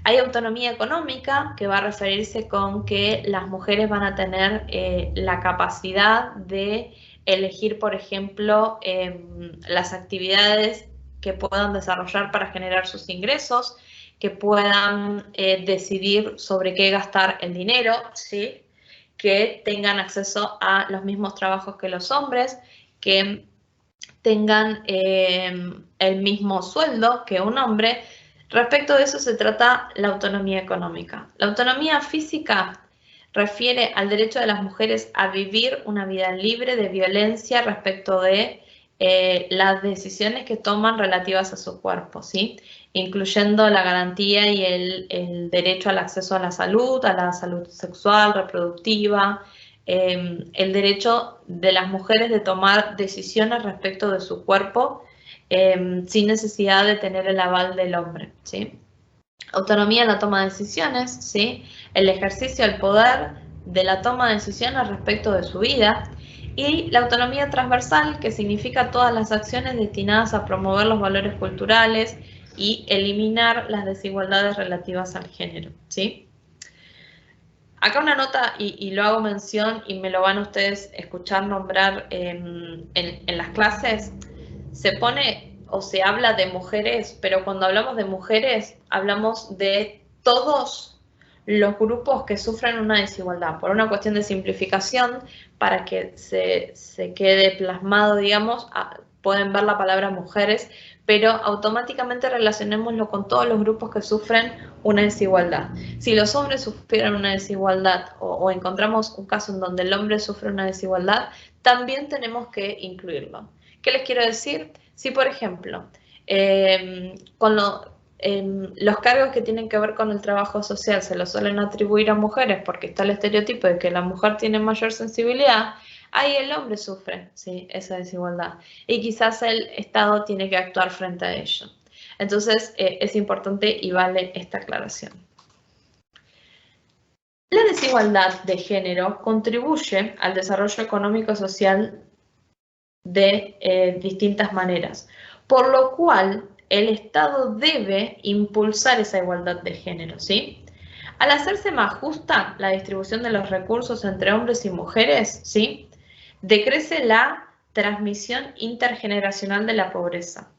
Speaker 1: Hay autonomía económica, que va a referirse con que las mujeres van a tener la capacidad de elegir, por ejemplo, las actividades que puedan desarrollar para generar sus ingresos, que puedan decidir sobre qué gastar el dinero, ¿sí? Que tengan acceso a los mismos trabajos que los hombres, que tengan el mismo sueldo que un hombre. Respecto de eso se trata la autonomía económica. La autonomía física refiere al derecho de las mujeres a vivir una vida libre de violencia respecto de las decisiones que toman relativas a su cuerpo, ¿sí? Incluyendo la garantía y el derecho al acceso a la salud sexual, reproductiva, el derecho de las mujeres de tomar decisiones respecto de su cuerpo sin necesidad de tener el aval del hombre, ¿sí? Autonomía en la toma de decisiones, ¿sí? El ejercicio del poder de la toma de decisiones respecto de su vida, y la autonomía transversal, que significa todas las acciones destinadas a promover los valores culturales y eliminar las desigualdades relativas al género, ¿sí? Acá una nota, y lo hago mención, y me lo van ustedes escuchar nombrar en las clases. Se pone o se habla de mujeres, pero cuando hablamos de mujeres, hablamos de todos los grupos que sufren una desigualdad, por una cuestión de simplificación, para que se quede plasmado, digamos, pueden ver la palabra mujeres, pero automáticamente relacionémoslo con todos los grupos que sufren una desigualdad. Si los hombres sufrieran una desigualdad o encontramos un caso en donde el hombre sufre una desigualdad, también tenemos que incluirlo. ¿Qué les quiero decir? Si, por ejemplo, los cargos que tienen que ver con el trabajo social se los suelen atribuir a mujeres porque está el estereotipo de que la mujer tiene mayor sensibilidad, ahí el hombre sufre, ¿sí?, esa desigualdad. Y quizás el Estado tiene que actuar frente a ello. Entonces, es importante y vale esta aclaración. La desigualdad de género contribuye al desarrollo económico y social de distintas maneras, por lo cual el Estado debe impulsar esa igualdad de género, ¿sí? Al hacerse más justa la distribución de los recursos entre hombres y mujeres, ¿sí?, decrece la transmisión intergeneracional de la pobreza.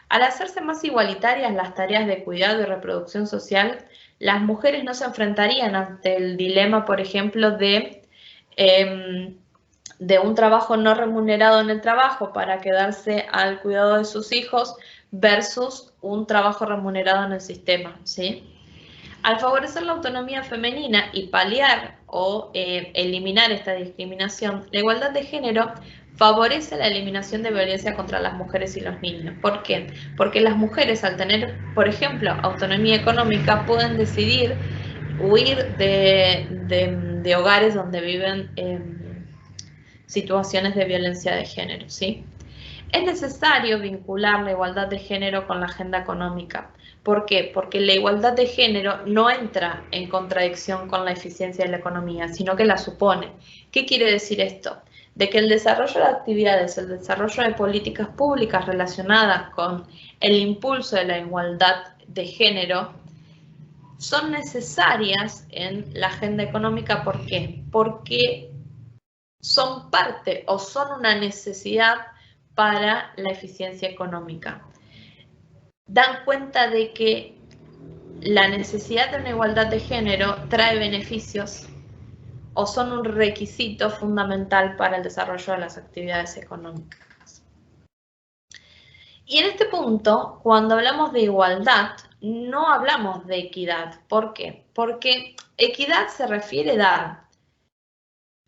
Speaker 1: Al hacerse más igualitarias las tareas de cuidado y reproducción social, las mujeres no se enfrentarían ante el dilema, por ejemplo, de un trabajo no remunerado en el trabajo para quedarse al cuidado de sus hijos versus un trabajo remunerado en el sistema, ¿sí? Al favorecer la autonomía femenina y paliar o eliminar esta discriminación, la igualdad de género favorece la eliminación de violencia contra las mujeres y los niños. ¿Por qué? Porque las mujeres, al tener, por ejemplo, autonomía económica, pueden decidir huir de hogares donde viven situaciones de violencia de género, ¿sí? Es necesario vincular la igualdad de género con la agenda económica. ¿Por qué? Porque la igualdad de género no entra en contradicción con la eficiencia de la economía, sino que la supone. ¿Qué quiere decir esto? De que el desarrollo de actividades, el desarrollo de políticas públicas relacionadas con el impulso de la igualdad de género son necesarias en la agenda económica. ¿Por qué? Porque son parte o son una necesidad para la eficiencia económica. Dan cuenta de que la necesidad de una igualdad de género trae beneficios o son un requisito fundamental para el desarrollo de las actividades económicas. Y en este punto, cuando hablamos de igualdad, no hablamos de equidad. ¿Por qué? Porque equidad se refiere a dar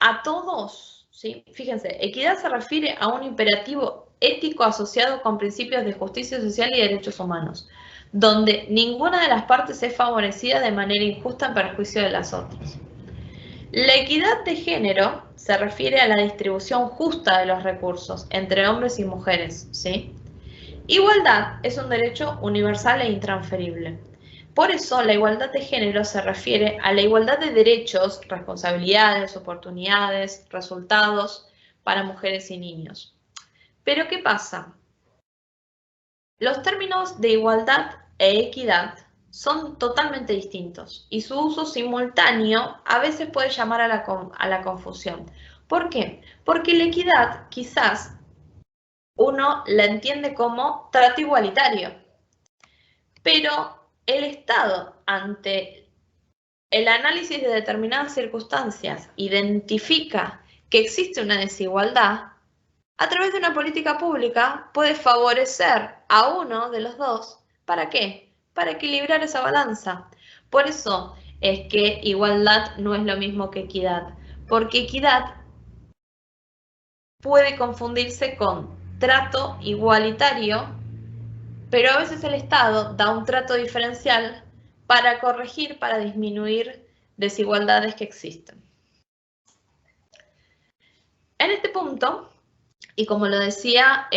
Speaker 1: a todos, ¿sí? Fíjense, equidad se refiere a un imperativo ético asociado con principios de justicia social y derechos humanos, donde ninguna de las partes es favorecida de manera injusta en perjuicio de las otras. La equidad de género se refiere a la distribución justa de los recursos entre hombres y mujeres, ¿sí? Igualdad es un derecho universal e intransferible. Por eso, la igualdad de género se refiere a la igualdad de derechos, responsabilidades, oportunidades, resultados para mujeres y niños. Pero, ¿qué pasa? Los términos de igualdad e equidad son totalmente distintos y su uso simultáneo a veces puede llamar a la confusión. ¿Por qué? Porque la equidad quizás uno la entiende como trato igualitario, pero el Estado, ante el análisis de determinadas circunstancias, identifica que existe una desigualdad. A través de una política pública puede favorecer a uno de los dos. ¿Para qué? Para equilibrar esa balanza. Por eso es que igualdad no es lo mismo que equidad, porque equidad puede confundirse con trato igualitario, pero a veces el Estado da un trato diferencial para corregir, para disminuir desigualdades que existen. En este punto, y como lo decía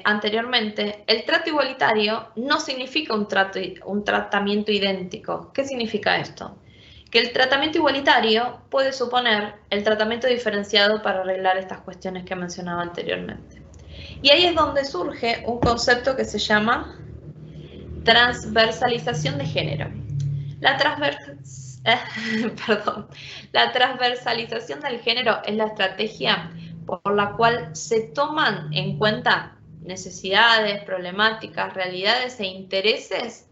Speaker 1: anteriormente, el trato igualitario no significa un tratamiento idéntico. ¿Qué significa esto? Que el tratamiento igualitario puede suponer el tratamiento diferenciado para arreglar estas cuestiones que mencionaba anteriormente. Y ahí es donde surge un concepto que se llama transversalización de género. La transversalización del género es la estrategia por la cual se toman en cuenta necesidades, problemáticas, realidades e intereses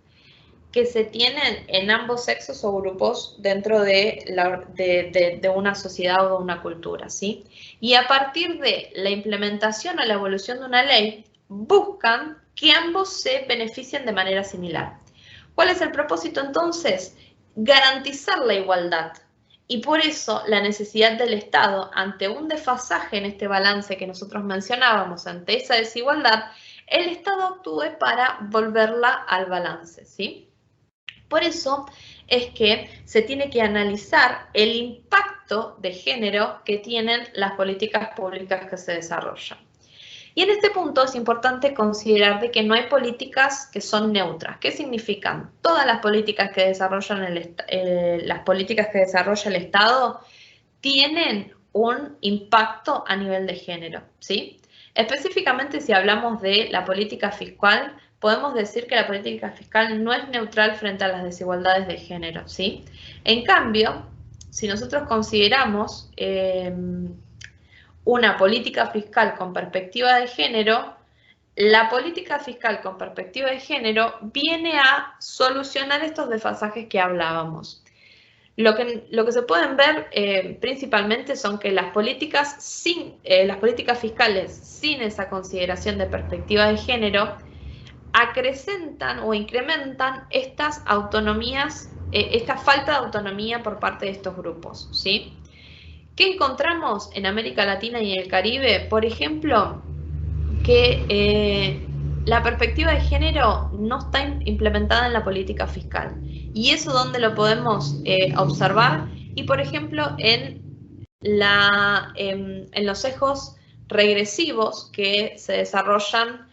Speaker 1: que se tienen en ambos sexos o grupos dentro de una sociedad o de una cultura, ¿sí? Y a partir de la implementación o la evolución de una ley, buscan que ambos se beneficien de manera similar. ¿Cuál es el propósito entonces? Garantizar la igualdad. Y por eso la necesidad del Estado, ante un desfasaje en este balance que nosotros mencionábamos, ante esa desigualdad, el Estado actúe para volverla al balance, ¿sí? Por eso es que se tiene que analizar el impacto de género que tienen las políticas públicas que se desarrollan. Y en este punto es importante considerar de que no hay políticas que son neutras. ¿Qué significan? Todas las políticas que desarrolla el Estado tienen un impacto a nivel de género, ¿sí? Específicamente, si hablamos de la política fiscal, podemos decir que la política fiscal no es neutral frente a las desigualdades de género, ¿sí? En cambio, si nosotros consideramos una política fiscal con perspectiva de género, la política fiscal con perspectiva de género viene a solucionar estos desfasajes que hablábamos. Lo que se pueden ver principalmente son que las políticas fiscales sin esa consideración de perspectiva de género acrecentan o incrementan estas autonomías, esta falta de autonomía por parte de estos grupos, ¿sí? ¿Qué encontramos en América Latina y en el Caribe? Por ejemplo, que la perspectiva de género no está implementada en la política fiscal. ¿Y eso dónde lo podemos observar? Y por ejemplo, en los sesgos regresivos que se desarrollan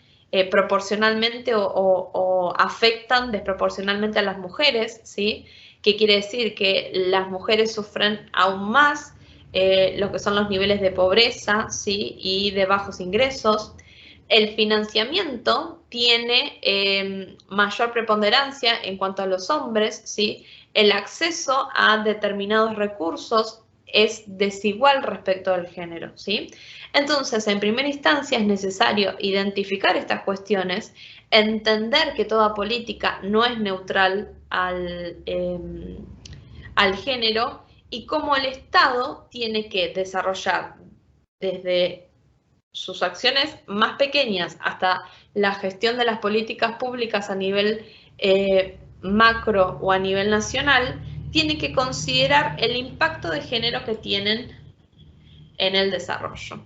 Speaker 1: proporcionalmente o afectan desproporcionalmente a las mujeres, ¿sí? ¿Qué quiere decir? Que las mujeres sufren aún más lo que son los niveles de pobreza, ¿sí? Y de bajos ingresos. El financiamiento tiene mayor preponderancia en cuanto a los hombres, ¿sí? El acceso a determinados recursos es desigual respecto al género, ¿sí? Entonces, en primera instancia es necesario identificar estas cuestiones, entender que toda política no es neutral al género y cómo el Estado tiene que desarrollar desde sus acciones más pequeñas hasta la gestión de las políticas públicas a nivel macro o a nivel nacional, tiene que considerar el impacto de género que tienen en el desarrollo.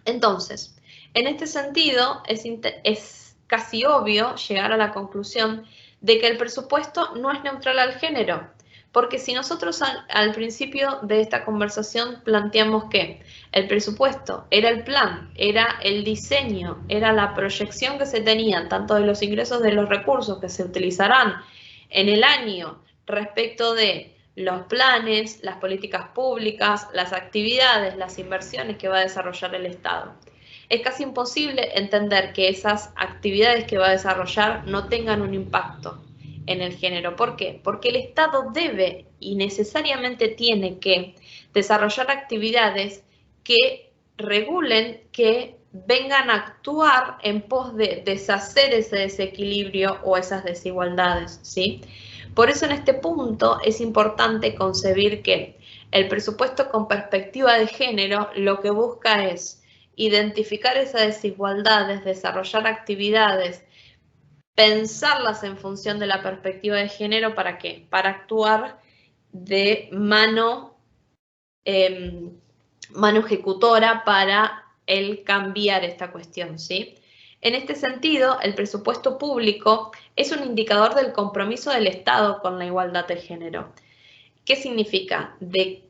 Speaker 1: Entonces, en este sentido, es casi obvio llegar a la conclusión de que el presupuesto no es neutral al género, porque si nosotros al principio de esta conversación planteamos que el presupuesto era el plan, era el diseño, era la proyección que se tenía tanto de los ingresos de los recursos que se utilizarán en el año respecto de los planes, las políticas públicas, las actividades, las inversiones que va a desarrollar el Estado. Es casi imposible entender que esas actividades que va a desarrollar no tengan un impacto en el género. ¿Por qué? Porque el Estado debe y necesariamente tiene que desarrollar actividades que regulen, que vengan a actuar en pos de deshacer ese desequilibrio o esas desigualdades, ¿sí? Por eso en este punto es importante concebir que el presupuesto con perspectiva de género lo que busca es identificar esas desigualdades, desarrollar actividades, pensarlas en función de la perspectiva de género, ¿para qué? Para actuar de mano ejecutora para el cambiar esta cuestión, ¿sí? En este sentido, el presupuesto público es un indicador del compromiso del Estado con la igualdad de género. ¿Qué significa? De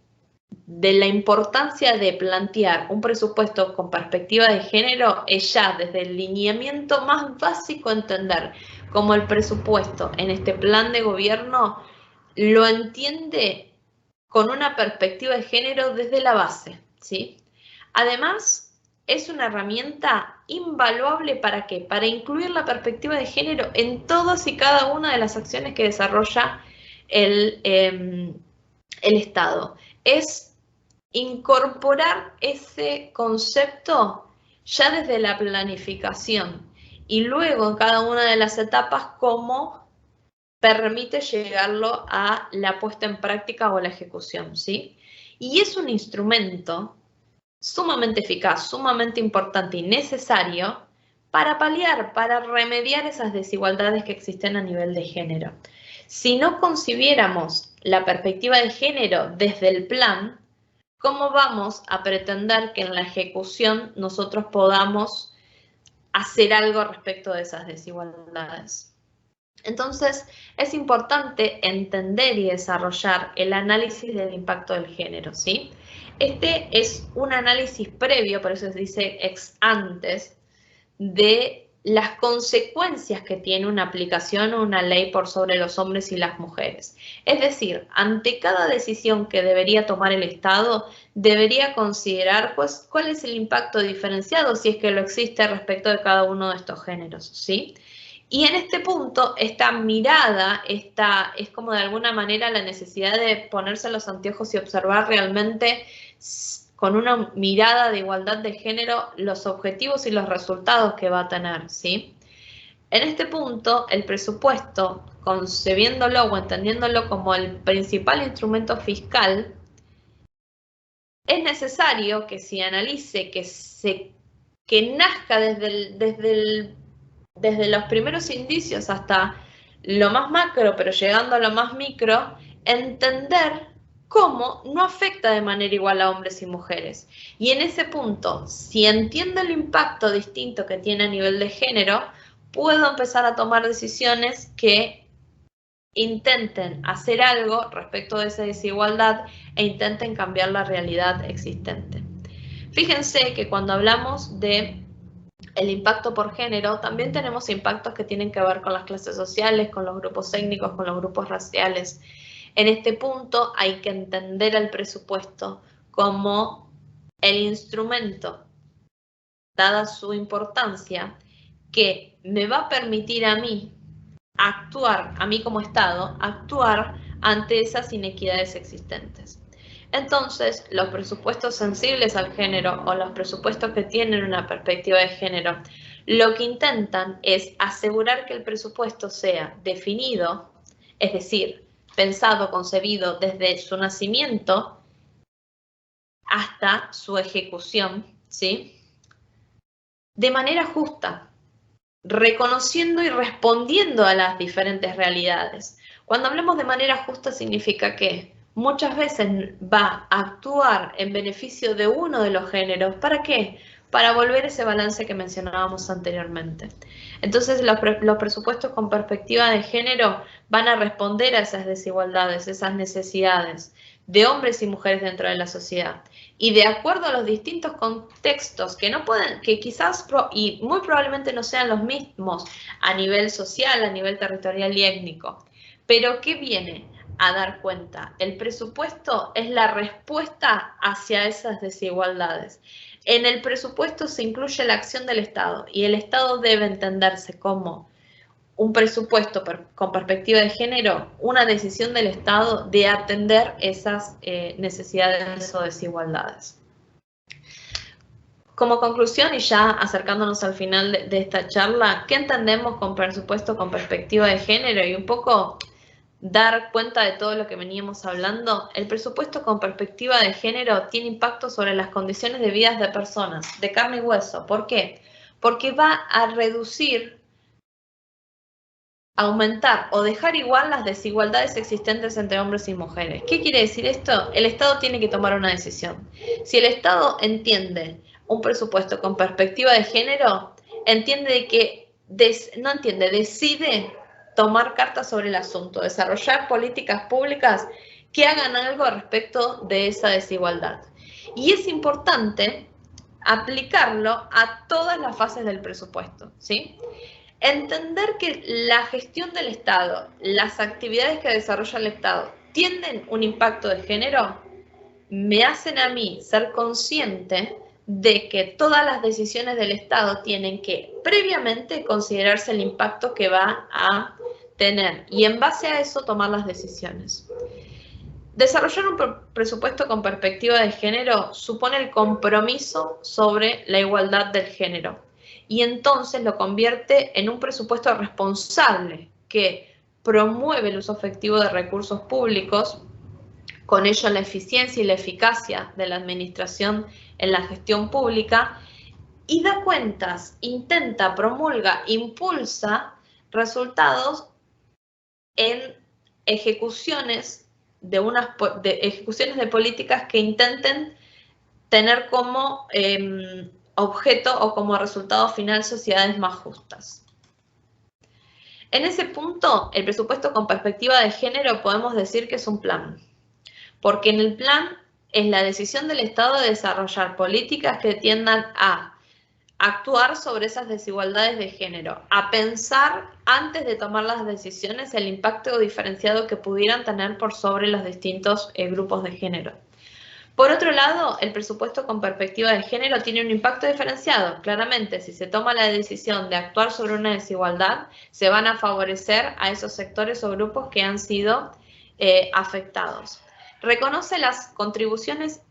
Speaker 1: la importancia de plantear un presupuesto con perspectiva de género es ya desde el lineamiento más básico entender cómo el presupuesto en este plan de gobierno lo entiende con una perspectiva de género desde la base, ¿sí? Además, es una herramienta invaluable ¿para qué? Para incluir la perspectiva de género en todas y cada una de las acciones que desarrolla el Estado. Es incorporar ese concepto ya desde la planificación y luego en cada una de las etapas cómo permite llegarlo a la puesta en práctica o la ejecución, ¿sí? Y es un instrumento sumamente eficaz, sumamente importante y necesario para paliar, para remediar esas desigualdades que existen a nivel de género. Si no concibiéramos la perspectiva de género desde el plan, ¿cómo vamos a pretender que en la ejecución nosotros podamos hacer algo respecto de esas desigualdades? Entonces, es importante entender y desarrollar el análisis del impacto del género, ¿sí? Este es un análisis previo, por eso se dice ex antes, de las consecuencias que tiene una aplicación o una ley por sobre los hombres y las mujeres. Es decir, ante cada decisión que debería tomar el Estado, debería considerar pues, cuál es el impacto diferenciado, si es que lo existe, respecto de cada uno de estos géneros, ¿sí? Y en este punto, esta mirada, es como de alguna manera la necesidad de ponerse los anteojos y observar realmente con una mirada de igualdad de género los objetivos y los resultados que va a tener, ¿sí? En este punto, el presupuesto, concebiéndolo o entendiéndolo como el principal instrumento fiscal, es necesario que se analice, que nazca desde los primeros indicios hasta lo más macro, pero llegando a lo más micro, entender cómo no afecta de manera igual a hombres y mujeres. Y en ese punto, si entiendo el impacto distinto que tiene a nivel de género, puedo empezar a tomar decisiones que intenten hacer algo respecto de esa desigualdad e intenten cambiar la realidad existente. Fíjense que cuando hablamos de el impacto por género, también tenemos impactos que tienen que ver con las clases sociales, con los grupos étnicos, con los grupos raciales. En este punto hay que entender el presupuesto como el instrumento, dada su importancia, que me va a permitir a mí actuar, a mí como Estado, actuar ante esas inequidades existentes. Entonces, los presupuestos sensibles al género o los presupuestos que tienen una perspectiva de género, lo que intentan es asegurar que el presupuesto sea definido, es decir, pensado, concebido desde su nacimiento hasta su ejecución, ¿sí? De manera justa, reconociendo y respondiendo a las diferentes realidades. Cuando hablamos de manera justa significa que muchas veces va a actuar en beneficio de uno de los géneros. ¿Para qué? Para volver ese balance que mencionábamos anteriormente. Entonces los presupuestos con perspectiva de género van a responder a esas desigualdades, esas necesidades de hombres y mujeres dentro de la sociedad. Y de acuerdo a los distintos contextos que no pueden, que quizás y muy probablemente no sean los mismos a nivel social, a nivel territorial y étnico. Pero ¿qué viene a dar cuenta? El presupuesto es la respuesta hacia esas desigualdades. En el presupuesto se incluye la acción del Estado y el Estado debe entenderse como un presupuesto con perspectiva de género, una decisión del Estado de atender esas necesidades o desigualdades. Como conclusión y ya acercándonos al final de esta charla, ¿qué entendemos con presupuesto con perspectiva de género? Y un poco dar cuenta de todo lo que veníamos hablando. El presupuesto con perspectiva de género tiene impacto sobre las condiciones de vida de personas, de carne y hueso. ¿Por qué? Porque va a reducir, aumentar o dejar igual las desigualdades existentes entre hombres y mujeres. ¿Qué quiere decir esto? El Estado tiene que tomar una decisión. Si el Estado entiende un presupuesto con perspectiva de género, entiende que decide tomar cartas sobre el asunto, desarrollar políticas públicas que hagan algo respecto de esa desigualdad. Y es importante aplicarlo a todas las fases del presupuesto, ¿sí? Entender que la gestión del Estado, las actividades que desarrolla el Estado, tienen un impacto de género, me hacen a mí ser consciente de que todas las decisiones del Estado tienen que previamente considerarse el impacto que va a tener y en base a eso tomar las decisiones. Desarrollar un presupuesto con perspectiva de género supone el compromiso sobre la igualdad del género y entonces lo convierte en un presupuesto responsable que promueve el uso efectivo de recursos públicos, con ello la eficiencia y la eficacia de la administración en la gestión pública y da cuentas, intenta, promulga, impulsa resultados en ejecuciones de políticas que intenten tener como objeto o como resultado final sociedades más justas. En ese punto, el presupuesto con perspectiva de género podemos decir que es un plan, porque en el plan es la decisión del Estado de desarrollar políticas que tiendan a actuar sobre esas desigualdades de género, a pensar antes de tomar las decisiones el impacto diferenciado que pudieran tener por sobre los distintos grupos de género. Por otro lado, el presupuesto con perspectiva de género tiene un impacto diferenciado. Claramente, si se toma la decisión de actuar sobre una desigualdad, se van a favorecer a esos sectores o grupos que han sido afectados. Reconoce las contribuciones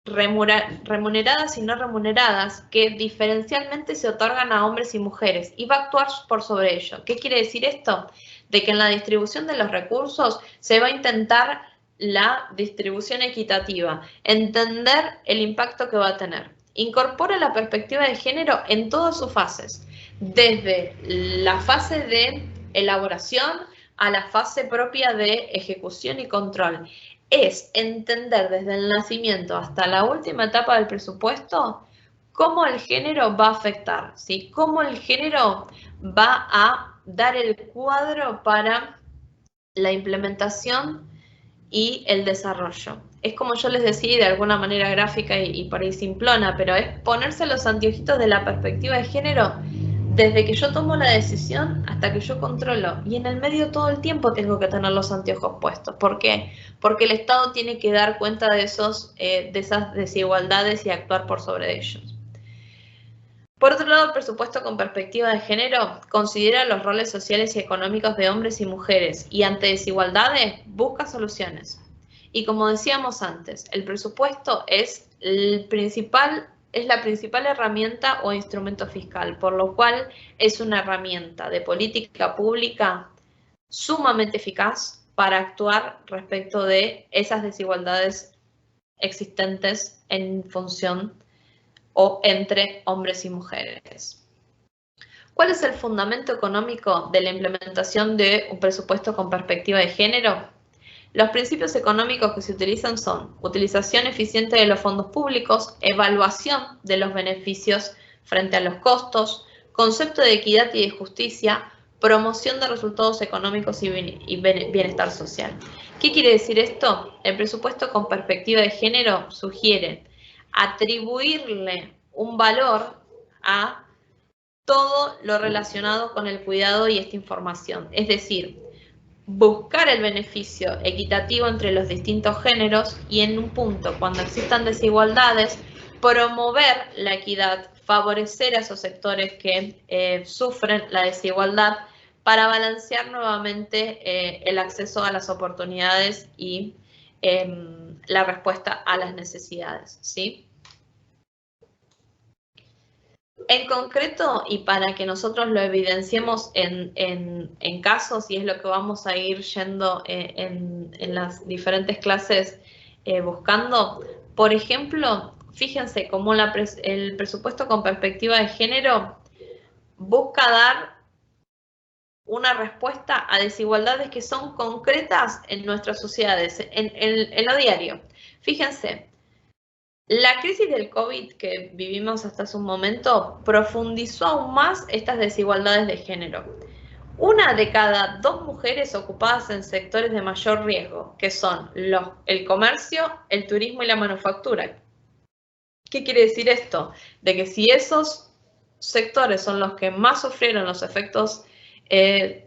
Speaker 1: remuneradas y no remuneradas que diferencialmente se otorgan a hombres y mujeres y va a actuar por sobre ello. ¿Qué quiere decir esto? De que en la distribución de los recursos se va a intentar la distribución equitativa, entender el impacto que va a tener. Incorpora la perspectiva de género en todas sus fases, desde la fase de elaboración a la fase propia de ejecución y control. Es entender desde el nacimiento hasta la última etapa del presupuesto cómo el género va a afectar, ¿sí? Cómo el género va a dar el cuadro para la implementación y el desarrollo. Es como yo les decía de alguna manera gráfica y por ahí simplona, pero es ponerse los anteojitos de la perspectiva de género desde que yo tomo la decisión hasta que yo controlo. Y en el medio todo el tiempo tengo que tener los anteojos puestos. ¿Por qué? Porque el Estado tiene que dar cuenta de esas desigualdades y actuar por sobre ellos. Por otro lado, el presupuesto con perspectiva de género considera los roles sociales y económicos de hombres y mujeres y ante desigualdades busca soluciones. Y como decíamos antes, el presupuesto es la principal herramienta o instrumento fiscal, por lo cual es una herramienta de política pública sumamente eficaz para actuar respecto de esas desigualdades existentes en función o entre hombres y mujeres. ¿Cuál es el fundamento económico de la implementación de un presupuesto con perspectiva de género? Los principios económicos que se utilizan son utilización eficiente de los fondos públicos, evaluación de los beneficios frente a los costos, concepto de equidad y de justicia, promoción de resultados económicos y bienestar social. ¿Qué quiere decir esto? El presupuesto con perspectiva de género sugiere atribuirle un valor a todo lo relacionado con el cuidado y esta información. Es decir, buscar el beneficio equitativo entre los distintos géneros y en un punto, cuando existan desigualdades, promover la equidad, favorecer a esos sectores que sufren la desigualdad para balancear nuevamente el acceso a las oportunidades y la respuesta a las necesidades, ¿sí? En concreto, y para que nosotros lo evidenciemos en casos, y es lo que vamos a ir yendo en las diferentes clases buscando, por ejemplo, fíjense cómo el presupuesto con perspectiva de género busca dar una respuesta a desigualdades que son concretas en nuestras sociedades, en lo diario. Fíjense, la crisis del COVID que vivimos hasta hace un momento profundizó aún más estas desigualdades de género. 1 de cada 2 mujeres ocupadas en sectores de mayor riesgo, que son el comercio, el turismo y la manufactura. ¿Qué quiere decir esto? De que si esos sectores son los que más sufrieron los efectos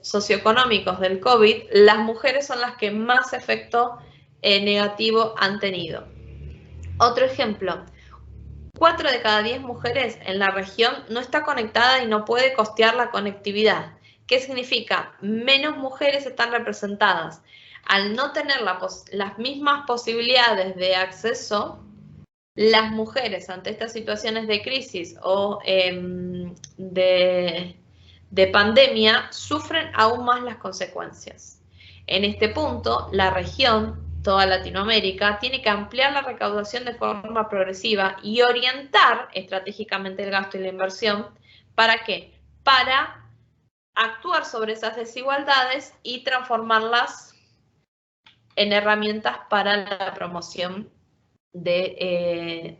Speaker 1: socioeconómicos del COVID, las mujeres son las que más efecto negativo han tenido. Otro ejemplo, 4 de cada 10 mujeres en la región no está conectada y no puede costear la conectividad. ¿Qué significa? Menos mujeres están representadas. Al no tener las mismas posibilidades de acceso, las mujeres ante estas situaciones de crisis o de pandemia sufren aún más las consecuencias. En este punto, la región, toda Latinoamérica, tiene que ampliar la recaudación de forma progresiva y orientar estratégicamente el gasto y la inversión. ¿Para qué? Para actuar sobre esas desigualdades y transformarlas en herramientas para la promoción de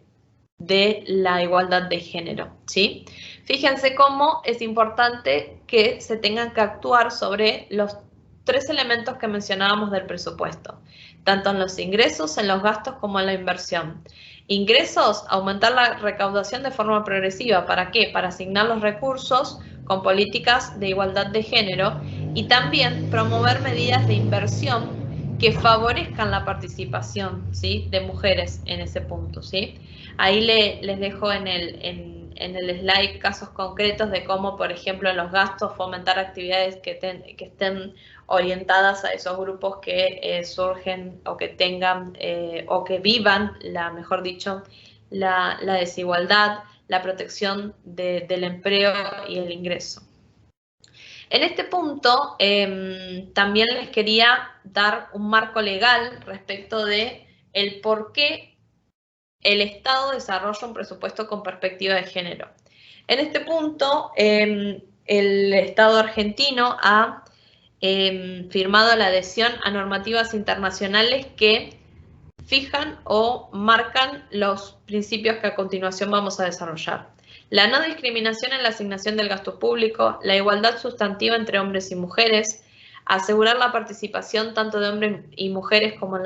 Speaker 1: la igualdad de género, ¿sí? Fíjense cómo es importante que se tengan que actuar sobre los 3 elementos que mencionábamos del presupuesto. tanto en los ingresos, en los gastos como en la inversión. Ingresos, aumentar la recaudación de forma progresiva. ¿Para qué? Para asignar los recursos con políticas de igualdad de género y también promover medidas de inversión que favorezcan la participación, ¿sí?, de mujeres en ese punto, ¿sí? Ahí les dejo en el slide casos concretos de cómo, por ejemplo, en los gastos fomentar actividades que estén orientadas a esos grupos que surgen o que tengan o que vivan, mejor dicho, la desigualdad, la protección del empleo y el ingreso. En este punto, también les quería dar un marco legal respecto de el por qué el Estado desarrolla un presupuesto con perspectiva de género. En este punto, el Estado argentino ha firmado la adhesión a normativas internacionales que fijan o marcan los principios que a continuación vamos a desarrollar. La no discriminación en la asignación del gasto público, la igualdad sustantiva entre hombres y mujeres, asegurar la participación tanto de hombres y mujeres como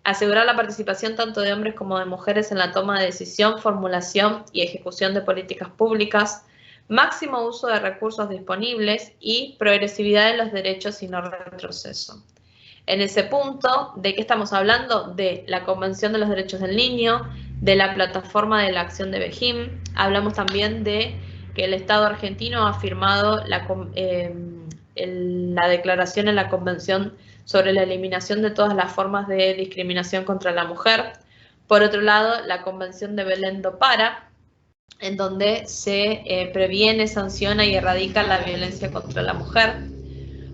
Speaker 1: asegurar la participación tanto de hombres como de mujeres en la toma de decisión, formulación y ejecución de políticas públicas, máximo uso de recursos disponibles y progresividad de los derechos y no retroceso. En ese punto, ¿de qué estamos hablando? De la Convención de los Derechos del Niño, de la Plataforma de la Acción de Beijing. Hablamos también de que el Estado argentino ha firmado la declaración en la Convención sobre la eliminación de todas las formas de discriminación contra la mujer. Por otro lado, la Convención de Belém do Pará, en donde se previene, sanciona y erradica la violencia contra la mujer.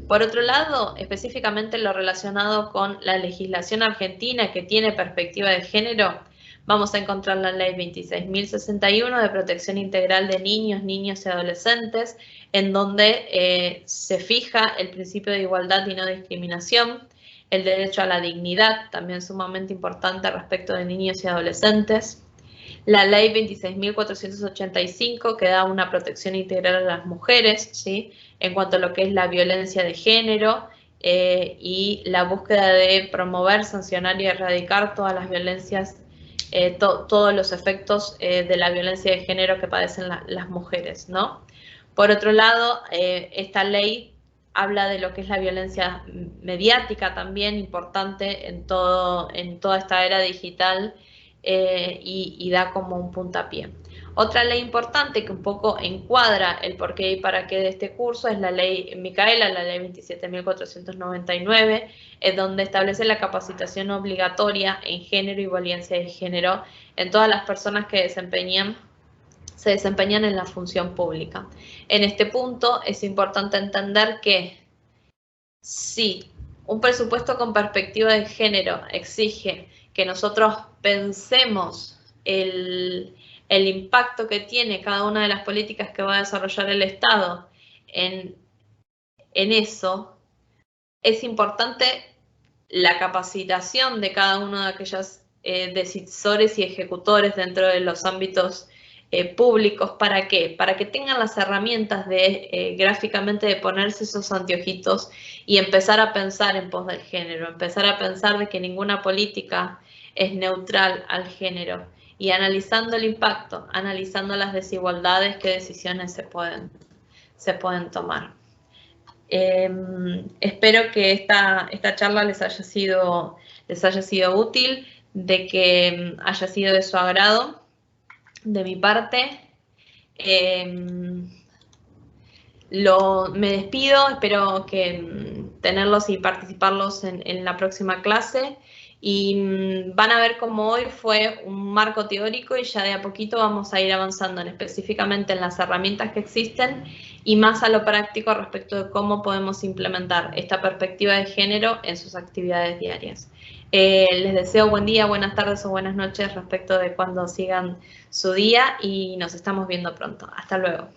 Speaker 1: Por otro lado, específicamente lo relacionado con la legislación argentina que tiene perspectiva de género, vamos a encontrar la Ley 26.061 de protección integral de niños, niñas y adolescentes, en donde se fija el principio de igualdad y no discriminación, el derecho a la dignidad, también sumamente importante respecto de niños y adolescentes. La Ley 26.485 que da una protección integral a las mujeres, ¿sí?, en cuanto a lo que es la violencia de género y la búsqueda de promover, sancionar y erradicar todas las violencias, todos los efectos de la violencia de género que padecen las mujeres, ¿no? Por otro lado, esta ley habla de lo que es la violencia mediática también, importante en toda esta era digital, y da como un puntapié. Otra ley importante que un poco encuadra el porqué y para qué de este curso es la ley Micaela, la ley 27.499, donde establece la capacitación obligatoria en género y violencia de género en todas las personas que se desempeñan en la función pública. En este punto es importante entender que si un presupuesto con perspectiva de género exige que nosotros pensemos el impacto que tiene cada una de las políticas que va a desarrollar el Estado en eso, es importante la capacitación de cada uno de aquellos decisores y ejecutores dentro de los ámbitos públicos. ¿Para qué? Para que tengan las herramientas de gráficamente de ponerse esos anteojitos y empezar a pensar en pos del género, empezar a pensar de que ninguna política es neutral al género y analizando el impacto, analizando las desigualdades, qué decisiones se pueden tomar. Espero que esta charla les haya sido útil, de que haya sido de su agrado. De mi parte, me despido, espero que tenerlos y participarlos en la próxima clase y van a ver cómo hoy fue un marco teórico y ya de a poquito vamos a ir avanzando específicamente en las herramientas que existen y más a lo práctico respecto de cómo podemos implementar esta perspectiva de género en sus actividades diarias. Les deseo buen día, buenas tardes o buenas noches respecto de cuando sigan su día y nos estamos viendo pronto. Hasta luego.